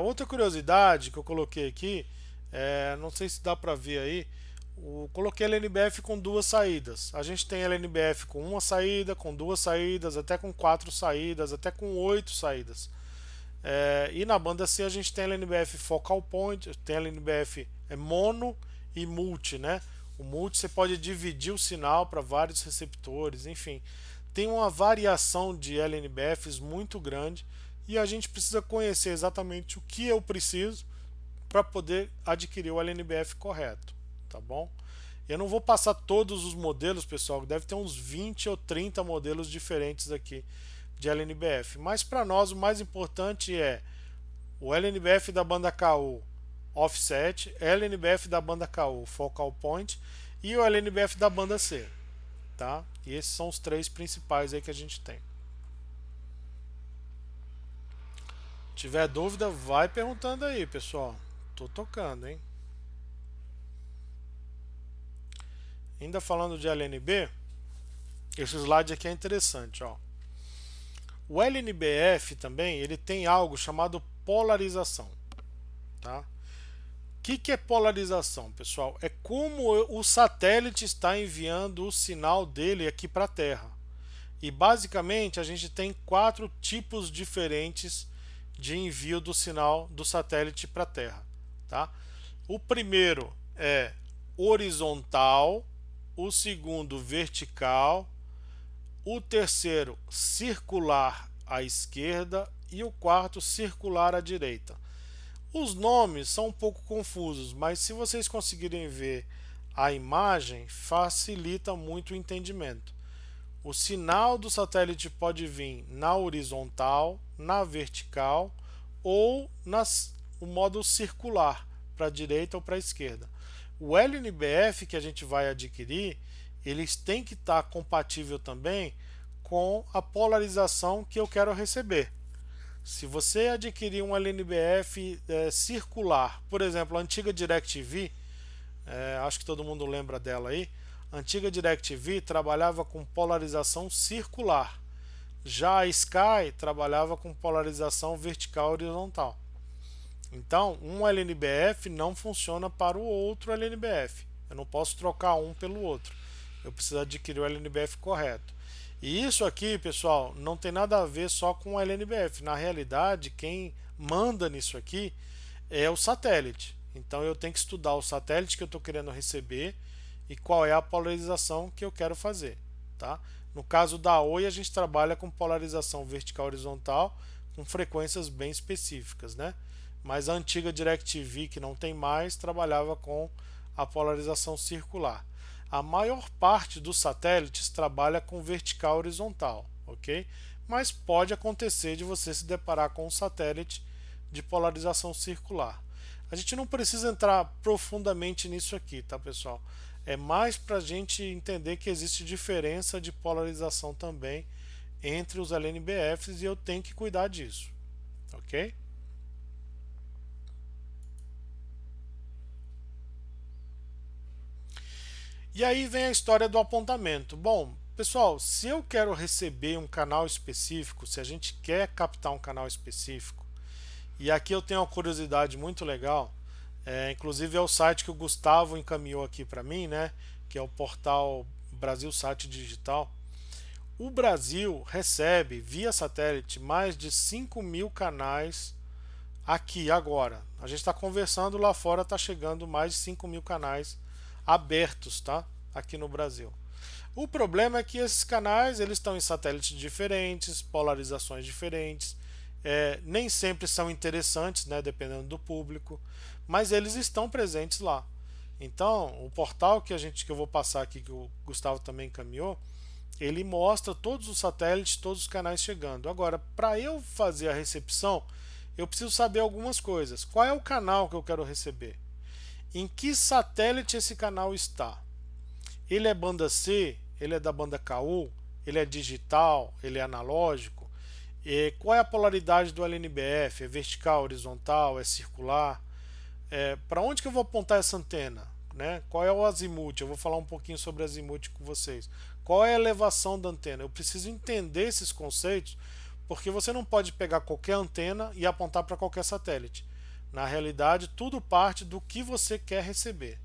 Outra curiosidade que eu coloquei aqui, não sei se dá para ver aí, coloquei LNBF com duas saídas. A gente tem LNBF com uma saída, com duas saídas, até com 4 saídas, até com 8 saídas. E na banda C a gente tem LNBF focal point, tem LNBF mono e multi, né? O multi você pode dividir o sinal para vários receptores, enfim. Tem uma variação de LNBFs muito grande e a gente precisa conhecer exatamente o que eu preciso para poder adquirir o LNBF correto, tá bom? Eu não vou passar todos os modelos, pessoal, deve ter uns 20 ou 30 modelos diferentes aqui de LNBF, mas para nós o mais importante é o LNBF da banda KU offset, LNBF da banda KU focal point e o LNBF da banda C, tá? E esses são os três principais aí que a gente tem. Tiver dúvida, vai perguntando aí, pessoal. Tô tocando, hein? Ainda falando de LNB, esse slide aqui é interessante, ó. O LNBF também, ele tem algo chamado polarização, tá? O que é polarização, pessoal? É como o satélite está enviando o sinal dele aqui para a Terra. E basicamente a gente tem 4 tipos diferentes de envio do sinal do satélite para a Terra, tá? O primeiro é horizontal, o segundo vertical, o terceiro circular à esquerda e o quarto circular à direita. Os nomes são um pouco confusos, mas se vocês conseguirem ver a imagem, facilita muito o entendimento. O sinal do satélite pode vir na horizontal, na vertical ou o modo circular, para a direita ou para a esquerda. O LNBF que a gente vai adquirir, eles têm que estar compatível também com a polarização que eu quero receber. Se você adquirir um LNBF circular, por exemplo, a antiga DirecTV, acho que todo mundo lembra dela aí, a antiga DirecTV trabalhava com polarização circular. Já a Sky trabalhava com polarização vertical e horizontal. Então, um LNBF não funciona para o outro LNBF. Eu não posso trocar um pelo outro. Eu preciso adquirir o LNBF correto. E isso aqui, pessoal, não tem nada a ver só com o LNBF. Na realidade, quem manda nisso aqui é o satélite. Então eu tenho que estudar o satélite que eu estou querendo receber e qual é a polarização que eu quero fazer, tá? No caso da Oi, a gente trabalha com polarização vertical horizontal com frequências bem específicas, né? Mas a antiga DirecTV, que não tem mais, trabalhava com a polarização circular. A maior parte dos satélites trabalha com vertical horizontal, ok? Mas pode acontecer de você se deparar com um satélite de polarização circular. A gente não precisa entrar profundamente nisso aqui, tá, pessoal? É mais para a gente entender que existe diferença de polarização também entre os LNBFs e eu tenho que cuidar disso, ok? E aí vem a história do apontamento. Bom, pessoal, se eu quero receber um canal específico, se a gente quer captar um canal específico, e aqui eu tenho uma curiosidade muito legal, inclusive é o site que o Gustavo encaminhou aqui para mim, né? Que é o portal Brasil Sat Digital. O Brasil recebe via satélite mais de 5.000 canais aqui agora. A gente está conversando, lá fora está chegando mais de 5.000 canais abertos, tá? Aqui no Brasil. O problema é que esses canais eles estão em satélites diferentes, polarizações diferentes, nem sempre são interessantes, né, dependendo do público, mas eles estão presentes lá. Então, o portal que eu vou passar aqui, que o Gustavo também encaminhou, ele mostra todos os satélites, todos os canais chegando. Agora, para eu fazer a recepção, eu preciso saber algumas coisas. Qual é o canal que eu quero receber? Em que satélite esse canal está? Ele é banda C? Ele é da banda KU? Ele é digital? Ele é analógico? E qual é a polaridade do LNBF? É vertical, horizontal? É circular? Para onde que eu vou apontar essa antena? Né? Qual é o azimuth? Eu vou falar um pouquinho sobre azimuth com vocês. Qual é a elevação da antena? Eu preciso entender esses conceitos, porque você não pode pegar qualquer antena e apontar para qualquer satélite. Na realidade, tudo parte do que você quer receber.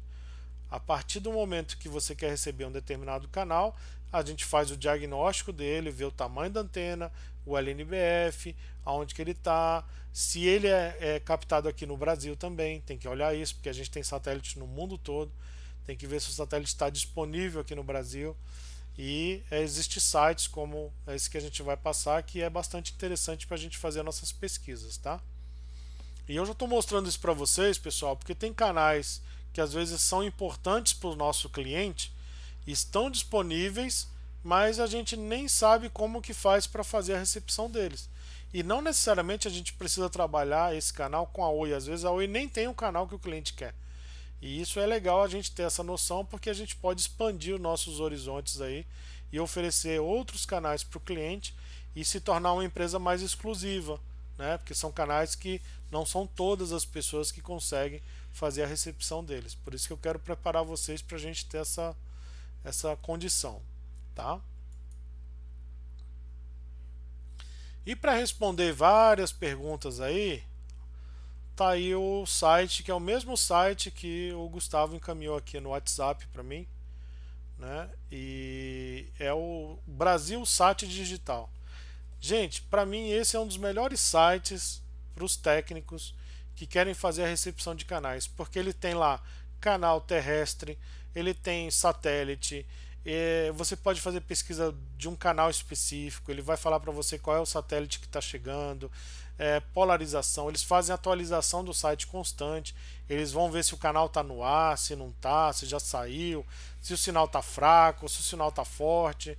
A partir do momento que você quer receber um determinado canal, a gente faz o diagnóstico dele, vê o tamanho da antena, o LNBF, aonde que ele está, se ele é captado aqui no Brasil também, tem que olhar isso, porque a gente tem satélite no mundo todo, tem que ver se o satélite está disponível aqui no Brasil. E existe sites como esse que a gente vai passar, que é bastante interessante para a gente fazer nossas pesquisas, tá? E eu já estou mostrando isso para vocês, pessoal, porque tem canais que às vezes são importantes para o nosso cliente, estão disponíveis, mas a gente nem sabe como que faz para fazer a recepção deles. E não necessariamente a gente precisa trabalhar esse canal com a Oi. Às vezes a Oi nem tem o canal que o cliente quer. E isso é legal a gente ter essa noção, porque a gente pode expandir os nossos horizontes aí e oferecer outros canais para o cliente e se tornar uma empresa mais exclusiva, né? Porque são canais que não são todas as pessoas que conseguem fazer a recepção deles. Por isso que eu quero preparar vocês para a gente ter essa condição, tá? E para responder várias perguntas aí, tá aí o site, que é o mesmo site que o Gustavo encaminhou aqui no WhatsApp para mim, né? E é o Brasil Sat Digital. Gente, para mim esse é um dos melhores sites para os técnicos que querem fazer a recepção de canais, porque ele tem lá canal terrestre, ele tem satélite, você pode fazer pesquisa de um canal específico, ele vai falar para você qual é o satélite que está chegando, polarização, eles fazem atualização do site constante, eles vão ver se o canal está no ar, se não está, se já saiu, se o sinal está fraco, se o sinal está forte.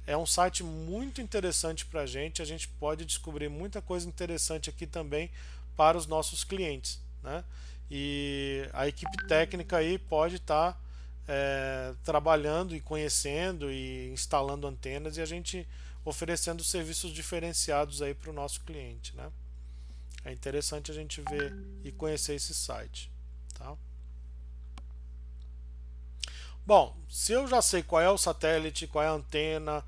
É um site muito interessante para a gente pode descobrir muita coisa interessante aqui também para os nossos clientes, né? E a equipe técnica aí pode estar trabalhando e conhecendo e instalando antenas e a gente oferecendo serviços diferenciados aí para o nosso cliente, né? É interessante a gente ver e conhecer esse site, tá? Bom, se eu já sei qual é o satélite, qual é a antena,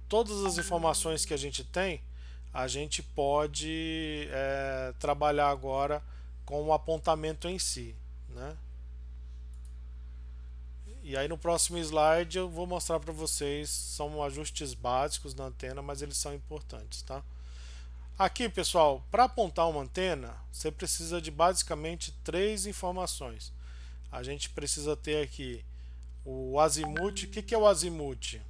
todas as informações que a gente pode trabalhar agora com o apontamento em si, né? E aí no próximo slide eu vou mostrar para vocês, são ajustes básicos na antena, mas eles são importantes, tá? Aqui, pessoal, para apontar uma antena, você precisa de basicamente três informações. A gente precisa ter aqui o azimuth. O que é o azimuth?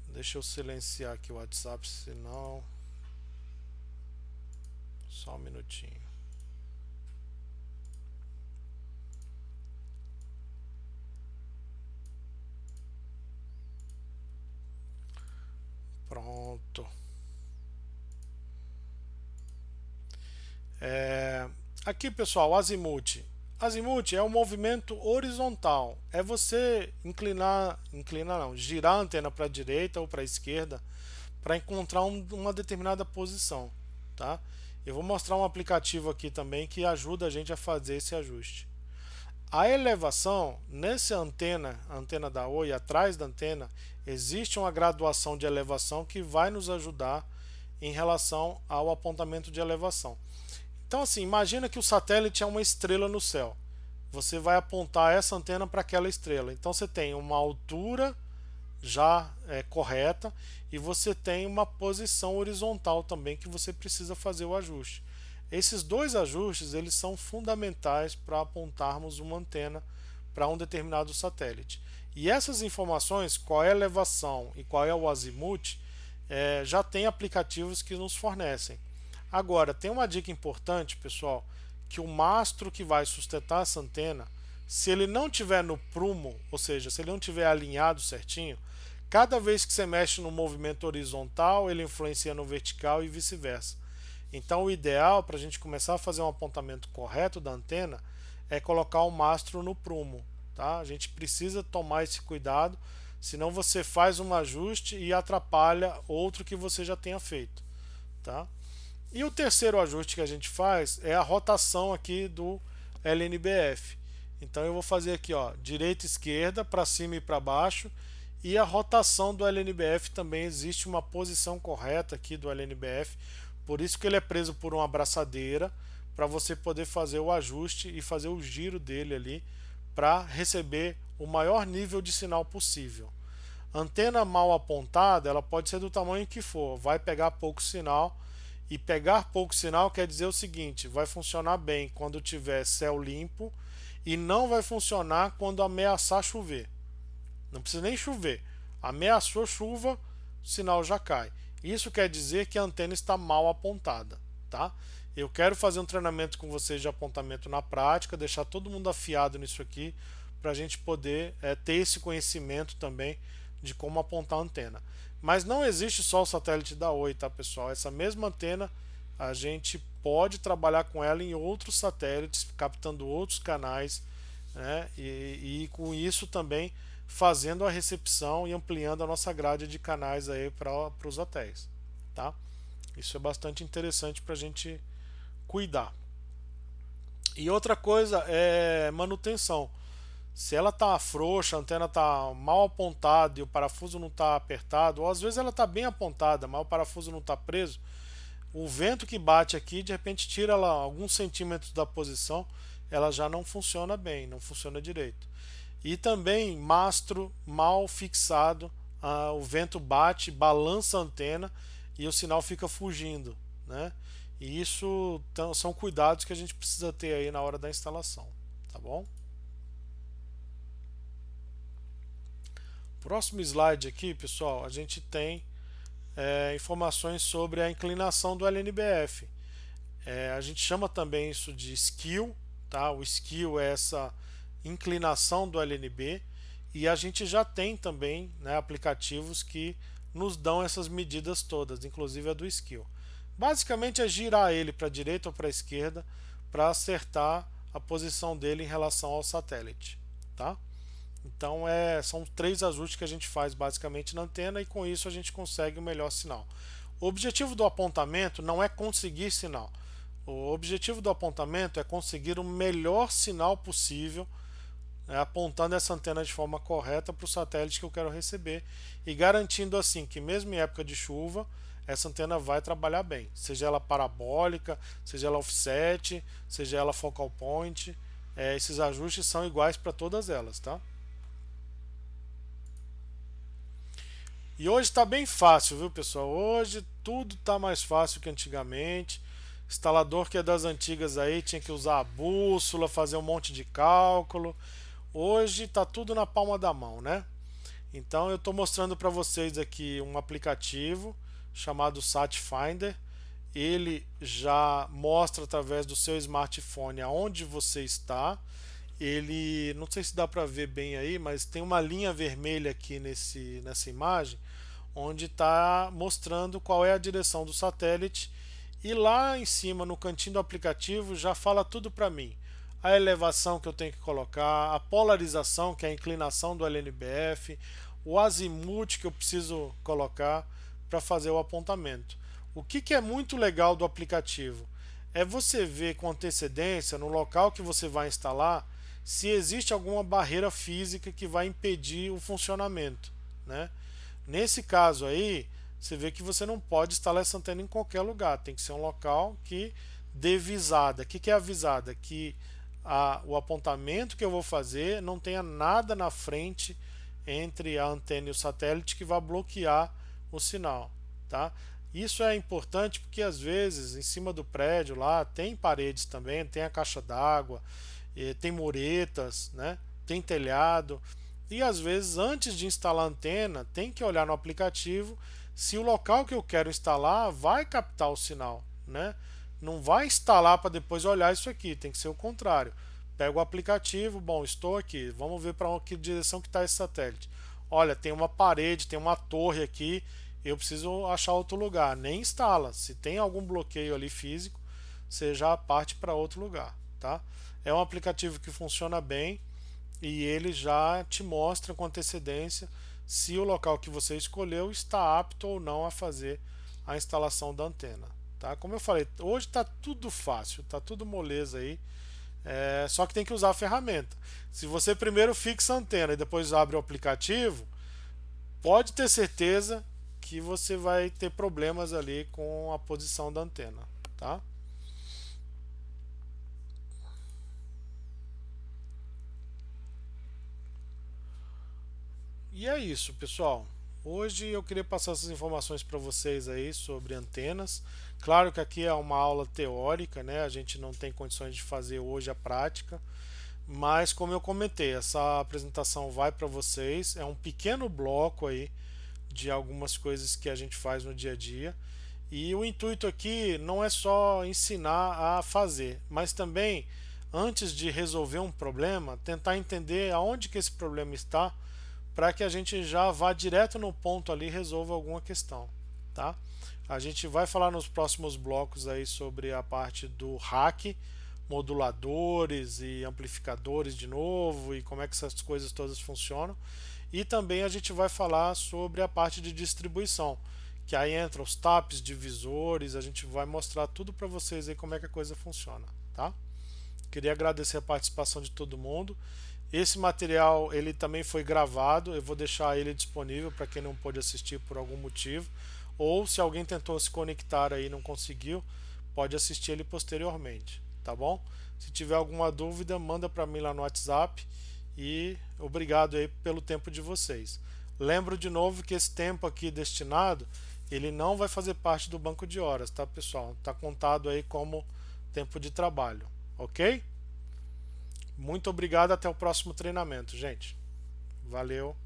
Deixa eu silenciar aqui o WhatsApp, senão... Só um minutinho. Pronto. Aqui, pessoal, azimuth. Azimuth é um movimento horizontal. É você inclinar não, girar a antena para a direita ou para a esquerda para encontrar uma determinada posição, tá? Eu vou mostrar um aplicativo aqui também que ajuda a gente a fazer esse ajuste. A elevação, nessa antena, a antena da Oi, atrás da antena, existe uma graduação de elevação que vai nos ajudar em relação ao apontamento de elevação. Então, assim, imagina que o satélite é uma estrela no céu. Você vai apontar essa antena para aquela estrela. Então, você tem uma altura já correta, e você tem uma posição horizontal também que você precisa fazer o ajuste. Esses dois ajustes eles são fundamentais para apontarmos uma antena para um determinado satélite. E essas informações, qual é a elevação e qual é o azimuth, já tem aplicativos que nos fornecem. Agora, tem uma dica importante, pessoal, que o mastro que vai sustentar essa antena, se ele não tiver no prumo, ou seja, se ele não tiver alinhado certinho, cada vez que você mexe no movimento horizontal, ele influencia no vertical e vice-versa. Então, o ideal para a gente começar a fazer um apontamento correto da antena é colocar o mastro no prumo. Tá? A gente precisa tomar esse cuidado, senão você faz um ajuste e atrapalha outro que você já tenha feito. Tá? E o terceiro ajuste que a gente faz é a rotação aqui do LNBF. Então eu vou fazer aqui, ó, direita e esquerda, para cima e para baixo, e a rotação do LNBF também existe uma posição correta aqui do LNBF, por isso que ele é preso por uma abraçadeira, para você poder fazer o ajuste e fazer o giro dele ali para receber o maior nível de sinal possível. Antena mal apontada, ela pode ser do tamanho que for, vai pegar pouco sinal, e pegar pouco sinal quer dizer o seguinte: vai funcionar bem quando tiver céu limpo e não vai funcionar quando ameaçar chover. Não precisa nem chover. Ameaçou chuva, o sinal já cai. Isso quer dizer que a antena está mal apontada, tá? Eu quero fazer um treinamento com vocês de apontamento na prática, deixar todo mundo afiado nisso aqui, para a gente poder ter esse conhecimento também de como apontar a antena. Mas não existe só o satélite da Oi, tá, pessoal? Essa mesma antena a gente pode trabalhar com ela em outros satélites, captando outros canais, né? E com isso também fazendo a recepção e ampliando a nossa grade de canais aí para os hotéis, tá? Isso é bastante interessante para a gente cuidar. E outra coisa é manutenção. Se ela está frouxa, a antena está mal apontada e o parafuso não está apertado, ou às vezes ela está bem apontada, mas o parafuso não está preso, o vento que bate aqui de repente tira ela alguns centímetros da posição, ela já não funciona bem, não funciona direito. E também mastro mal fixado, o vento bate, balança a antena e o sinal fica fugindo, né? E isso são cuidados que a gente precisa ter aí na hora da instalação, tá bom? Próximo slide aqui, pessoal, a gente tem informações sobre a inclinação do LNBF. A gente chama também isso de skew, tá? O skew é essa inclinação do LNB, e a gente já tem também, né, aplicativos que nos dão essas medidas todas, inclusive a do skew. Basicamente é girar ele para a direita ou para a esquerda para acertar a posição dele em relação ao satélite, tá? Então são três ajustes que a gente faz basicamente na antena, e com isso a gente consegue o melhor sinal. O objetivo do apontamento não é conseguir sinal. O objetivo do apontamento é conseguir o melhor sinal possível, apontando essa antena de forma correta para o satélite que eu quero receber, e garantindo assim que mesmo em época de chuva essa antena vai trabalhar bem, seja ela parabólica, seja ela offset, seja ela focal point. Esses ajustes são iguais para todas elas, tá? E hoje está bem fácil, viu, pessoal? Hoje tudo está mais fácil que antigamente. Instalador que é das antigas aí tinha que usar a bússola, fazer um monte de cálculo. Hoje está tudo na palma da mão, né? Então eu estou mostrando para vocês aqui um aplicativo chamado SatFinder. Ele já mostra através do seu smartphone aonde você está. Ele, não sei se dá para ver bem aí, mas tem uma linha vermelha aqui nessa imagem, onde está mostrando qual é a direção do satélite, e lá em cima no cantinho do aplicativo já fala tudo para mim: a elevação que eu tenho que colocar, a polarização, que é a inclinação do LNBF, o azimuth que eu preciso colocar para fazer o apontamento. O que é muito legal do aplicativo é você ver com antecedência no local que você vai instalar se existe alguma barreira física que vai impedir o funcionamento, né? Nesse caso aí, você vê que você não pode instalar essa antena em qualquer lugar, tem que ser um local que dê visada. O que é a visada? Que o apontamento que eu vou fazer não tenha nada na frente entre a antena e o satélite que vai bloquear o sinal, tá? Isso é importante porque às vezes em cima do prédio lá tem paredes também, tem a caixa d'água, tem muretas, né? Tem telhado e às vezes antes de instalar a antena tem que olhar no aplicativo se o local que eu quero instalar vai captar o sinal, né? Não vai instalar para depois olhar isso aqui, tem que ser o contrário. Pega o aplicativo, bom, estou aqui, vamos ver para que direção que está esse satélite. Olha, tem uma parede, tem uma torre aqui, eu preciso achar outro lugar. Nem instala. Se tem algum bloqueio ali físico, você já parte para outro lugar, tá? É um aplicativo que funciona bem e ele já te mostra com antecedência se o local que você escolheu está apto ou não a fazer a instalação da antena, tá? Como eu falei, hoje está tudo fácil, está tudo moleza aí. Só que tem que usar a ferramenta. Se você primeiro fixa a antena e depois abre o aplicativo, pode ter certeza que você vai ter problemas ali com a posição da antena, tá? E é isso, pessoal. Hoje eu queria passar essas informações para vocês aí sobre antenas. Claro que aqui é uma aula teórica, né? A gente não tem condições de fazer hoje a prática, mas como eu comentei, essa apresentação vai para vocês. É um pequeno bloco aí de algumas coisas que a gente faz no dia a dia. E o intuito aqui não é só ensinar a fazer, mas também, antes de resolver um problema, tentar entender aonde que esse problema está, para que a gente já vá direto no ponto ali e resolva alguma questão, tá? A gente vai falar nos próximos blocos aí sobre a parte do hack, moduladores e amplificadores de novo e como é que essas coisas todas funcionam. E também a gente vai falar sobre a parte de distribuição, que aí entra os taps, divisores, a gente vai mostrar tudo para vocês aí como é que a coisa funciona, tá? Queria agradecer a participação de todo mundo. Esse material ele também foi gravado, eu vou deixar ele disponível para quem não pôde assistir por algum motivo, ou se alguém tentou se conectar aí e não conseguiu, pode assistir ele posteriormente, tá bom? Se tiver alguma dúvida, manda para mim lá no WhatsApp e obrigado aí pelo tempo de vocês. Lembro de novo que esse tempo aqui destinado, ele não vai fazer parte do banco de horas, tá, pessoal? Tá contado aí como tempo de trabalho, ok? Muito obrigado, até o próximo treinamento, gente. Valeu.